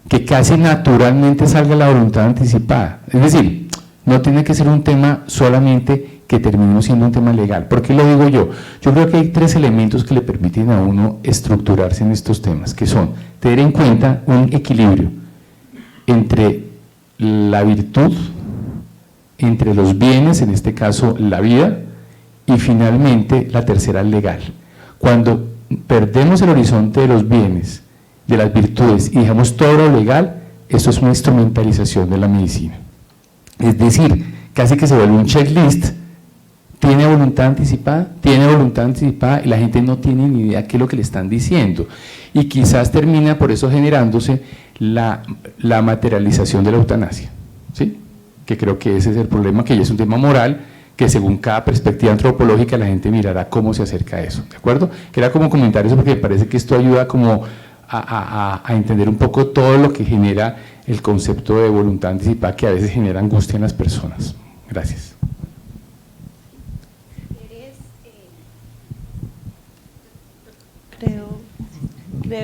que casi naturalmente salga la voluntad anticipada. Es decir, no tiene que ser un tema solamente que termine siendo un tema legal. ¿Por qué lo digo yo? Yo creo que hay 3 elementos que le permiten a uno estructurarse en estos temas, que son tener en cuenta un equilibrio entre la virtud, entre los bienes, en este caso la vida, y finalmente la tercera, legal. Cuando perdemos el horizonte de los bienes, de las virtudes y dejamos todo lo legal, eso es una instrumentalización de la medicina. Es decir, casi que se vuelve un checklist. ¿Tiene voluntad anticipada? Tiene voluntad anticipada y la gente no tiene ni idea qué es lo que le están diciendo. Y quizás termina por eso generándose la materialización de la eutanasia, ¿sí? Que creo que ese es el problema, que ya es un tema moral, que según cada perspectiva antropológica la gente mirará cómo se acerca a eso, ¿de acuerdo? Quería como comentar eso porque me parece que esto ayuda como a entender un poco todo lo que genera el concepto de voluntad anticipada, que a veces genera angustia en las personas. Gracias.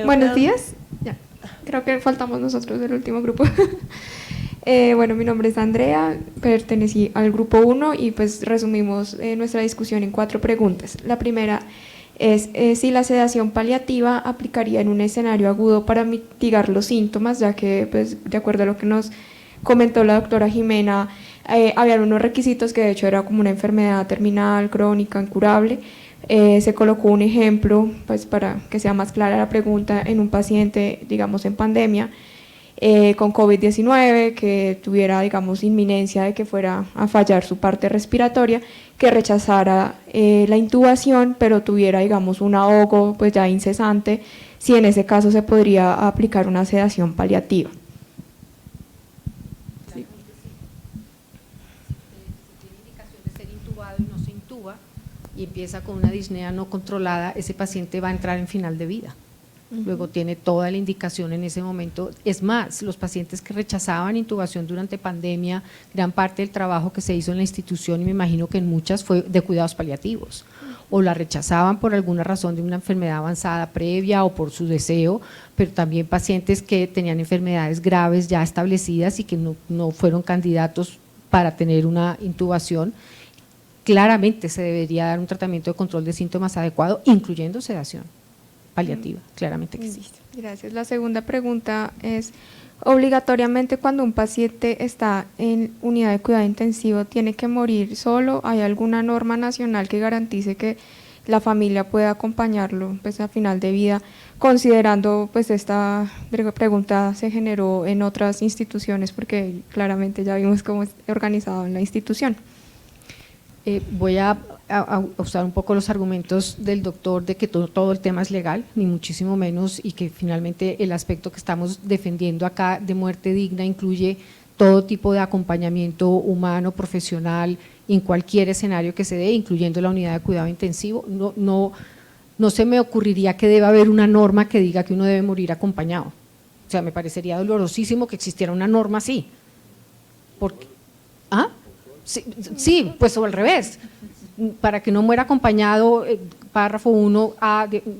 Buenos días. Ya. Creo que faltamos nosotros del último grupo. Bueno, mi nombre es Andrea, pertenecí al grupo 1 y pues resumimos nuestra discusión en 4 preguntas. La primera es si la sedación paliativa aplicaría en un escenario agudo para mitigar los síntomas, ya que pues de acuerdo a lo que nos comentó la doctora Jimena, había unos requisitos que de hecho era como una enfermedad terminal, crónica, incurable. Se colocó un ejemplo, pues para que sea más clara la pregunta, en un paciente, digamos, en pandemia, con COVID-19, que tuviera, digamos, inminencia de que fuera a fallar su parte respiratoria, que rechazara la intubación, pero tuviera, digamos, un ahogo pues ya incesante, si en ese caso se podría aplicar una sedación paliativa. Sí. Si tiene indicación de ser intubado y no se intuba, y empieza con una disnea no controlada, ese paciente va a entrar en final de vida. Luego tiene toda la indicación en ese momento. Es más, los pacientes que rechazaban intubación durante pandemia, gran parte del trabajo que se hizo en la institución, y me imagino que en muchas, fue de cuidados paliativos, o la rechazaban por alguna razón de una enfermedad avanzada previa o por su deseo, pero también pacientes que tenían enfermedades graves ya establecidas y que no fueron candidatos para tener una intubación. Claramente se debería dar un tratamiento de control de síntomas adecuado, incluyendo sedación paliativa, claramente que sí. Gracias. La segunda pregunta es, obligatoriamente cuando un paciente está en unidad de cuidado intensivo, ¿tiene que morir solo? ¿Hay alguna norma nacional que garantice que la familia pueda acompañarlo pues, a final de vida? Considerando, pues esta pregunta se generó en otras instituciones, porque claramente ya vimos cómo es organizado en la institución. Voy a usar un poco los argumentos del doctor de que todo el tema es legal, ni muchísimo menos, y que finalmente el aspecto que estamos defendiendo acá de muerte digna incluye todo tipo de acompañamiento humano, profesional, en cualquier escenario que se dé, incluyendo la unidad de cuidado intensivo. No se me ocurriría que deba haber una norma que diga que uno debe morir acompañado. O sea, me parecería dolorosísimo que existiera una norma así. ¿Por qué? ¿Ah? Sí, pues o al revés, para que no muera acompañado, párrafo 1,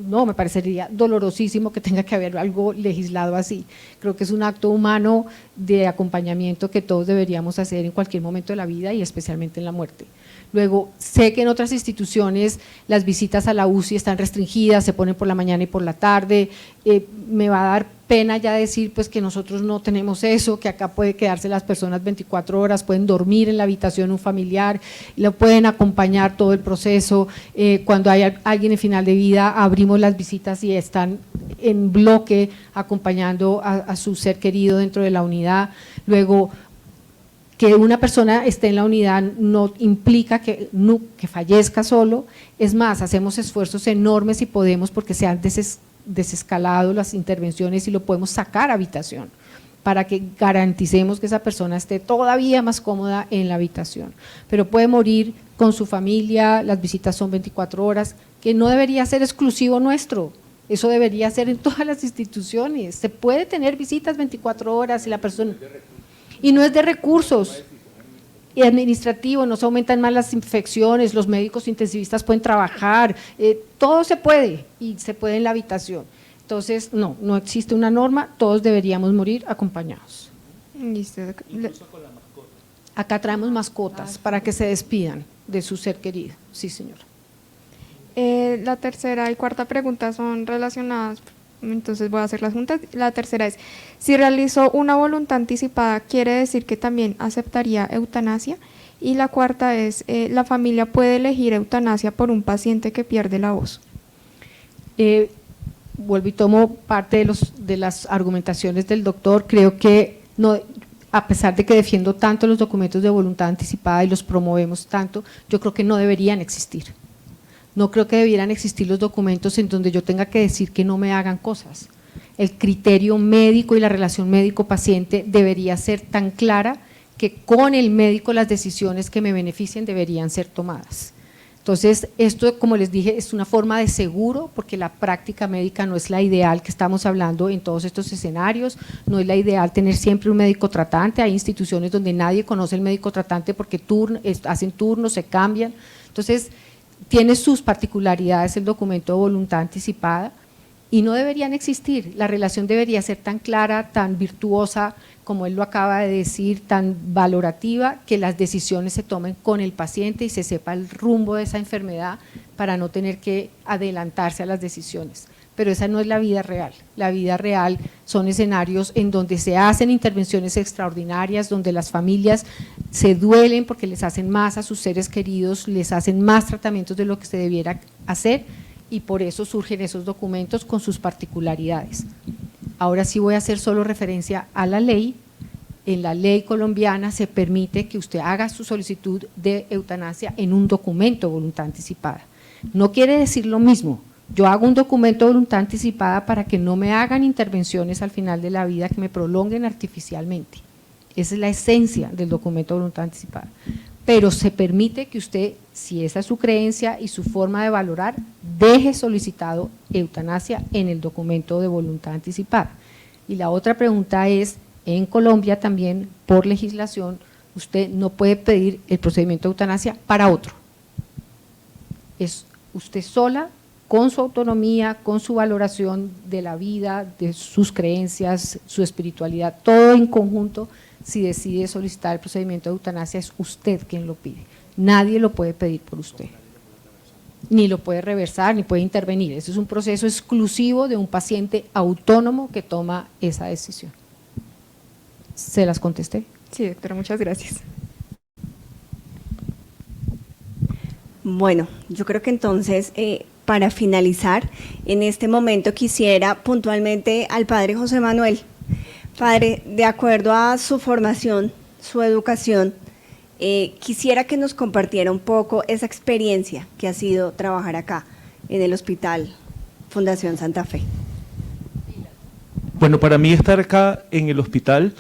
no, me parecería dolorosísimo que tenga que haber algo legislado así. Creo que es un acto humano de acompañamiento que todos deberíamos hacer en cualquier momento de la vida y especialmente en la muerte. Luego, sé que en otras instituciones las visitas a la UCI están restringidas, se ponen por la mañana y por la tarde. Me va a dar pena ya decir pues que nosotros no tenemos eso, que acá puede quedarse las personas 24 horas, pueden dormir en la habitación un familiar, lo pueden acompañar todo el proceso. Cuando hay alguien en final de vida, abrimos las visitas y están en bloque acompañando a su ser querido dentro de la unidad. Luego, que una persona esté en la unidad no implica que fallezca solo, es más, hacemos esfuerzos enormes si podemos porque se han desescalado las intervenciones y lo podemos sacar a habitación para que garanticemos que esa persona esté todavía más cómoda en la habitación, pero puede morir con su familia, las visitas son 24 horas, que no debería ser exclusivo nuestro. Eso debería ser en todas las instituciones, se puede tener visitas 24 horas y la persona… Y no es de recursos y administrativo, no se aumentan más las infecciones, los médicos intensivistas pueden trabajar, todo se puede y se puede en la habitación. Entonces, no existe una norma, todos deberíamos morir acompañados. Listo. Acá traemos mascotas para que se despidan de su ser querido. Sí, señora. La tercera y cuarta pregunta son relacionadas. Entonces voy a hacer las juntas. La tercera es, si realizó una voluntad anticipada, ¿quiere decir que también aceptaría eutanasia? Y la cuarta es, ¿la familia puede elegir eutanasia por un paciente que pierde la voz? Vuelvo y tomo parte de las argumentaciones del doctor. Creo que, no, a pesar de que defiendo tanto los documentos de voluntad anticipada y los promovemos tanto, yo creo que no deberían existir. No creo que debieran existir los documentos en donde yo tenga que decir que no me hagan cosas. El criterio médico y la relación médico-paciente debería ser tan clara que con el médico las decisiones que me beneficien deberían ser tomadas. Entonces, esto, como les dije, es una forma de seguro porque la práctica médica no es la ideal que estamos hablando en todos estos escenarios, no es la ideal tener siempre un médico tratante, hay instituciones donde nadie conoce el médico tratante porque hacen turnos, se cambian. Entonces, tiene sus particularidades el documento de voluntad anticipada y no deberían existir, la relación debería ser tan clara, tan virtuosa, como él lo acaba de decir, tan valorativa, que las decisiones se tomen con el paciente y se sepa el rumbo de esa enfermedad para no tener que adelantarse a las decisiones. Pero esa no es la vida real. La vida real son escenarios en donde se hacen intervenciones extraordinarias, donde las familias se duelen porque les hacen más a sus seres queridos, les hacen más tratamientos de lo que se debiera hacer y por eso surgen esos documentos con sus particularidades. Ahora sí voy a hacer solo referencia a la ley. En la ley colombiana se permite que usted haga su solicitud de eutanasia en un documento de voluntad anticipada. No quiere decir lo mismo. Yo hago un documento de voluntad anticipada para que no me hagan intervenciones al final de la vida que me prolonguen artificialmente. Esa es la esencia del documento de voluntad anticipada. Pero se permite que usted, si esa es su creencia y su forma de valorar, deje solicitado eutanasia en el documento de voluntad anticipada. Y la otra pregunta es, en Colombia también, por legislación, usted no puede pedir el procedimiento de eutanasia para otro. Es usted sola, con su autonomía, con su valoración de la vida, de sus creencias, su espiritualidad, todo en conjunto, si decide solicitar el procedimiento de eutanasia, es usted quien lo pide. Nadie lo puede pedir por usted. Ni lo puede reversar, ni puede intervenir. Eso es un proceso exclusivo de un paciente autónomo que toma esa decisión. ¿Se las contesté? Sí, doctora, muchas gracias. Bueno, yo creo que entonces, para finalizar, en este momento quisiera puntualmente al padre José Manuel. Padre, de acuerdo a su formación, su educación, quisiera que nos compartiera un poco esa experiencia que ha sido trabajar acá, en el Hospital Fundación Santa Fe. Bueno, para mí estar acá en el hospital,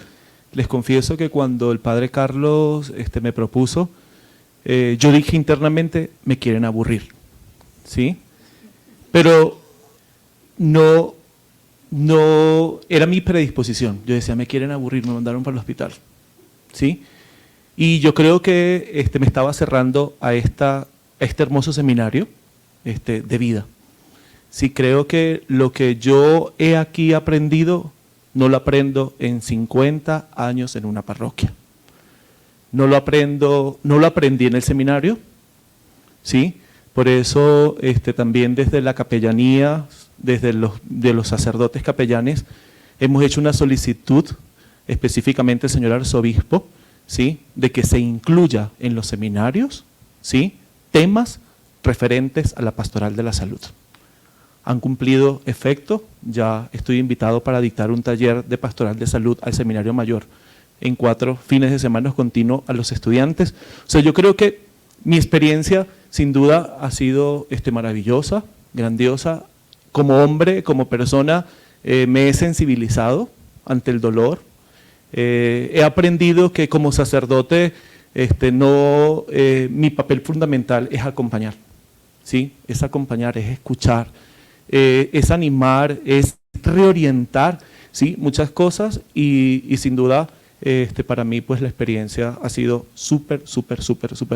les confieso que cuando el padre Carlos me propuso, yo dije internamente, me quieren aburrir, ¿sí? Pero no era mi predisposición. Yo decía, me quieren aburrir, me mandaron para el hospital, ¿sí? Y yo creo que me estaba cerrando a este hermoso seminario de vida. Sí, creo que lo que yo he aquí aprendido, no lo aprendo en 50 años en una parroquia. No lo aprendí en el seminario, ¿sí? Por eso también desde la capellanía, desde los sacerdotes capellanes, hemos hecho una solicitud, específicamente el señor arzobispo, ¿sí?, de que se incluya en los seminarios, ¿sí?, temas referentes a la pastoral de la salud. Han cumplido efecto, ya estoy invitado para dictar un taller de pastoral de salud al Seminario Mayor en 4 fines de semana continuos a los estudiantes. O sea, yo creo que mi experiencia sin duda ha sido maravillosa, grandiosa. Como hombre, como persona, me he sensibilizado ante el dolor. He aprendido que como sacerdote mi papel fundamental es acompañar, ¿sí? Es acompañar, es escuchar, es animar, es reorientar, ¿sí?, muchas cosas y sin duda para mí pues la experiencia ha sido súper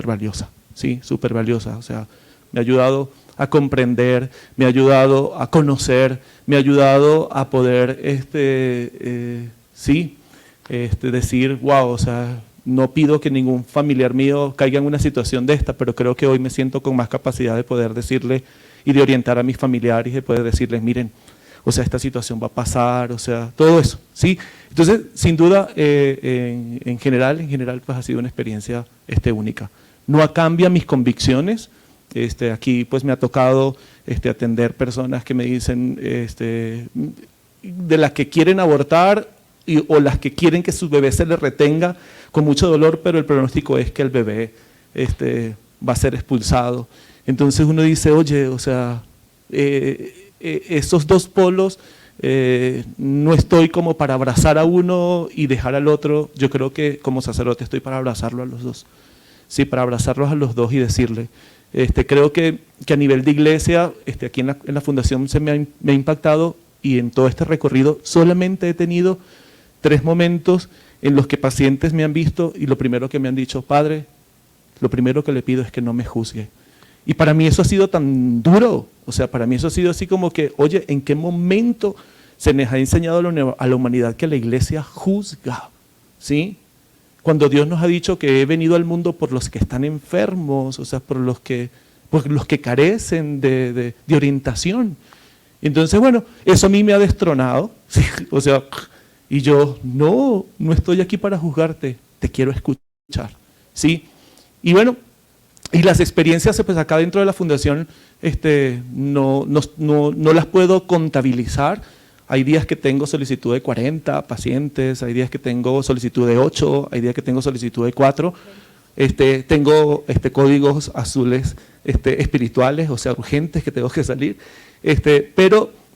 valiosa, ¿sí? Súper valiosa. O sea, me ha ayudado a comprender, me ha ayudado a conocer, me ha ayudado a poder decir, wow, o sea, no pido que ningún familiar mío caiga en una situación de esta, pero creo que hoy me siento con más capacidad de poder decirle y de orientar a mis familiares y de poder decirles, miren, o sea, esta situación va a pasar, o sea, todo eso, ¿sí? Entonces, sin duda, en general, pues ha sido una experiencia única. No cambia mis convicciones. Aquí pues me ha tocado atender personas que me dicen, de las que quieren abortar o las que quieren que su bebé se les retenga con mucho dolor, pero el pronóstico es que el bebé va a ser expulsado. Entonces uno dice, oye, o sea, esos dos polos, no estoy como para abrazar a uno y dejar al otro. Yo creo que como sacerdote estoy para abrazarlo a los dos, sí, para abrazarlos a los dos y decirle, creo que a nivel de iglesia, aquí en la fundación me ha impactado, y en todo este recorrido solamente he tenido 3 momentos en los que pacientes me han visto y lo primero que me han dicho, padre, lo primero que le pido es que no me juzgue. Y para mí eso ha sido tan duro, o sea, para mí eso ha sido así como que, oye, ¿en qué momento se nos ha enseñado a la humanidad que la iglesia juzga? ¿Sí? Cuando Dios nos ha dicho que he venido al mundo por los que están enfermos, o sea, por los que carecen de orientación. Entonces, bueno, eso a mí me ha destronado, ¿sí? O sea, y yo, no estoy aquí para juzgarte, te quiero escuchar, ¿sí? Y bueno, y las experiencias pues acá dentro de la fundación no las puedo contabilizar. Hay días que tengo solicitud de 40 pacientes, hay días que tengo solicitud de 8, hay días que tengo solicitud de 4. Tengo códigos azules espirituales, o sea, urgentes que tengo que salir.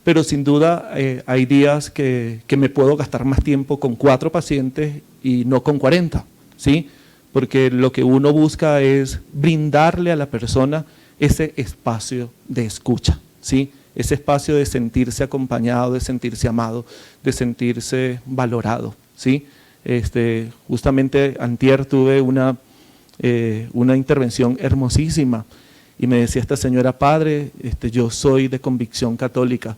Pero sin duda hay días que me puedo gastar más tiempo con 4 pacientes y no con 40, ¿sí? Porque lo que uno busca es brindarle a la persona ese espacio de escucha, ¿sí? Ese espacio de sentirse acompañado, de sentirse amado, de sentirse valorado, ¿sí? Justamente antier tuve una intervención hermosísima y me decía esta señora, padre, yo soy de convicción católica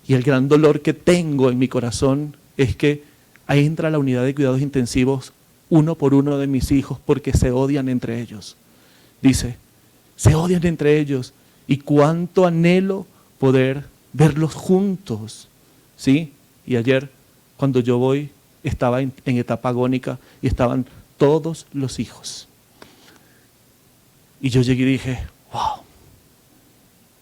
y el gran dolor que tengo en mi corazón es que ahí entra la unidad de cuidados intensivos uno por uno de mis hijos porque se odian entre ellos. Dice, se odian entre ellos y cuánto anhelo poder verlos juntos, ¿sí? Y ayer cuando yo voy estaba en etapa agónica y estaban todos los hijos. Y yo llegué y dije, wow,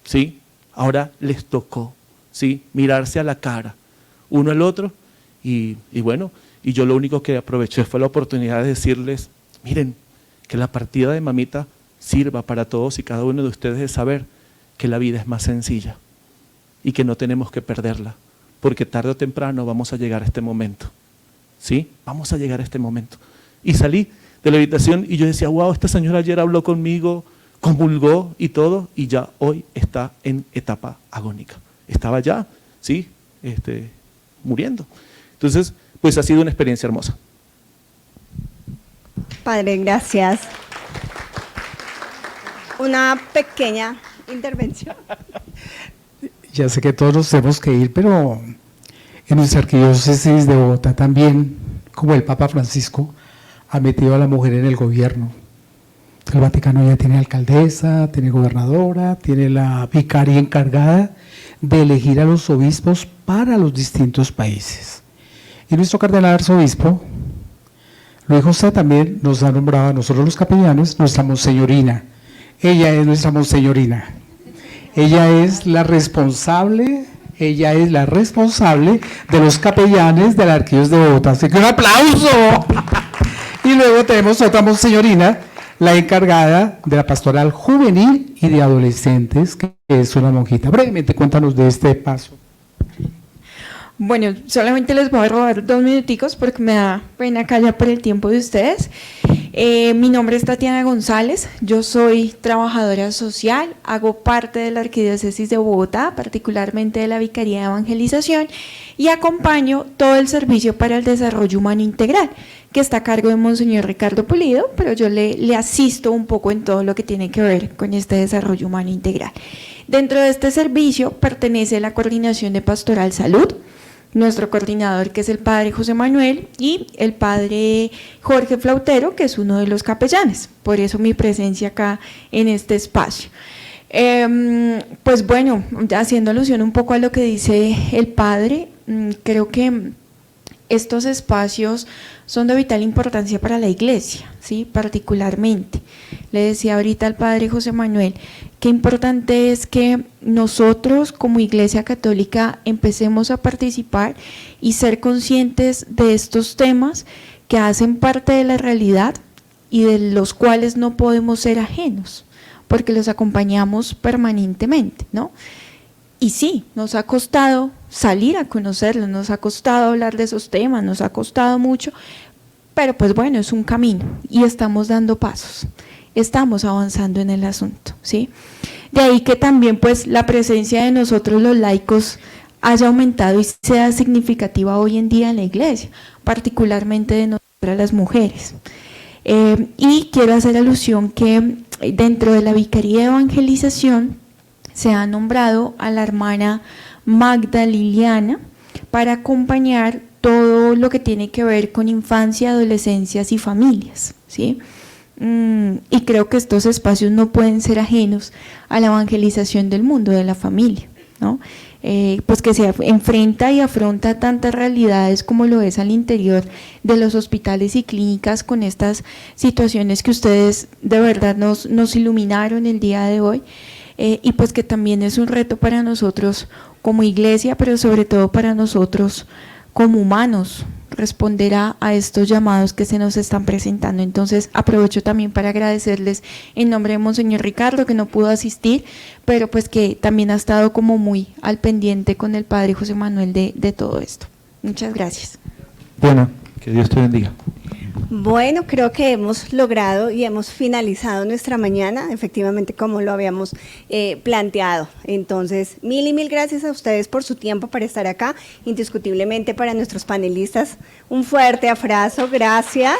¿sí? Ahora les tocó, ¿sí? Mirarse a la cara, uno al otro, y bueno, y yo lo único que aproveché fue la oportunidad de decirles, miren, que la partida de mamita sirva para todos y cada uno de ustedes de saber que la vida es más sencilla y que no tenemos que perderla, porque tarde o temprano vamos a llegar a este momento, ¿sí? Vamos a llegar a este momento. Y salí de la habitación y yo decía, wow, esta señora ayer habló conmigo, comulgó y todo, y ya hoy está en etapa agónica. Estaba ya, ¿sí? Muriendo. Entonces, pues ha sido una experiencia hermosa. Padre, gracias. Una pequeña intervención. Ya sé que todos nos tenemos que ir, pero en nuestra arquidiócesis de Bogotá también, como el Papa Francisco, ha metido a la mujer en el gobierno. El Vaticano ya tiene alcaldesa, tiene gobernadora, tiene la vicaria encargada de elegir a los obispos para los distintos países. Y nuestro cardenal arzobispo, Luis José, también nos ha nombrado a nosotros los capellanes nuestra monseñorina. Ella es nuestra monseñorina. Ella es la responsable de los capellanes de la Arquidiócesis de Bogotá. Así que un aplauso. Y luego tenemos otra monseñorina, la encargada de la pastoral juvenil y de adolescentes, que es una monjita. Brevemente, cuéntanos de este paso. Bueno, solamente les voy a robar 2 minuticos porque me da pena callar por el tiempo de ustedes. Mi nombre es Tatiana González, yo soy trabajadora social, hago parte de la Arquidiócesis de Bogotá, particularmente de la Vicaría de Evangelización, y acompaño todo el Servicio para el Desarrollo Humano Integral, que está a cargo de Monseñor Ricardo Pulido, pero yo le asisto un poco en todo lo que tiene que ver con este desarrollo humano integral. Dentro de este servicio pertenece la Coordinación de Pastoral Salud, nuestro coordinador, que es el padre José Manuel, y el padre Jorge Flautero, que es uno de los capellanes. Por eso mi presencia acá en este espacio. Pues bueno, haciendo alusión un poco a lo que dice el padre, creo que estos espacios son de vital importancia para la Iglesia, ¿sí? Particularmente. Le decía ahorita al padre José Manuel, qué importante es que nosotros como Iglesia Católica empecemos a participar y ser conscientes de estos temas que hacen parte de la realidad y de los cuales no podemos ser ajenos, porque los acompañamos permanentemente, ¿no? Y sí, nos ha costado salir a conocerlos, nos ha costado hablar de esos temas, nos ha costado mucho, pero pues bueno, es un camino y estamos dando pasos, estamos avanzando en el asunto, ¿sí? De ahí que también pues la presencia de nosotros los laicos haya aumentado y sea significativa hoy en día en la Iglesia, particularmente de nosotras las mujeres. Y quiero hacer alusión que dentro de la Vicaría de Evangelización se ha nombrado a la hermana Magda Liliana para acompañar todo lo que tiene que ver con infancia, adolescencias y familias, ¿sí? Y creo que estos espacios no pueden ser ajenos a la evangelización del mundo, de la familia, ¿no? Pues que se enfrenta y afronta tantas realidades como lo es al interior de los hospitales y clínicas con estas situaciones que ustedes de verdad nos iluminaron el día de hoy. Y pues que también es un reto para nosotros como Iglesia, pero sobre todo para nosotros como humanos, responder a estos llamados que se nos están presentando. Entonces aprovecho también para agradecerles en nombre de Monseñor Ricardo, que no pudo asistir, pero pues que también ha estado como muy al pendiente con el Padre José Manuel de todo esto. Muchas gracias. Bueno, que Dios te bendiga. Bueno, creo que hemos logrado y hemos finalizado nuestra mañana, efectivamente como lo habíamos planteado. Entonces, mil y mil gracias a ustedes por su tiempo para estar acá. Indiscutiblemente para nuestros panelistas, un fuerte abrazo, gracias.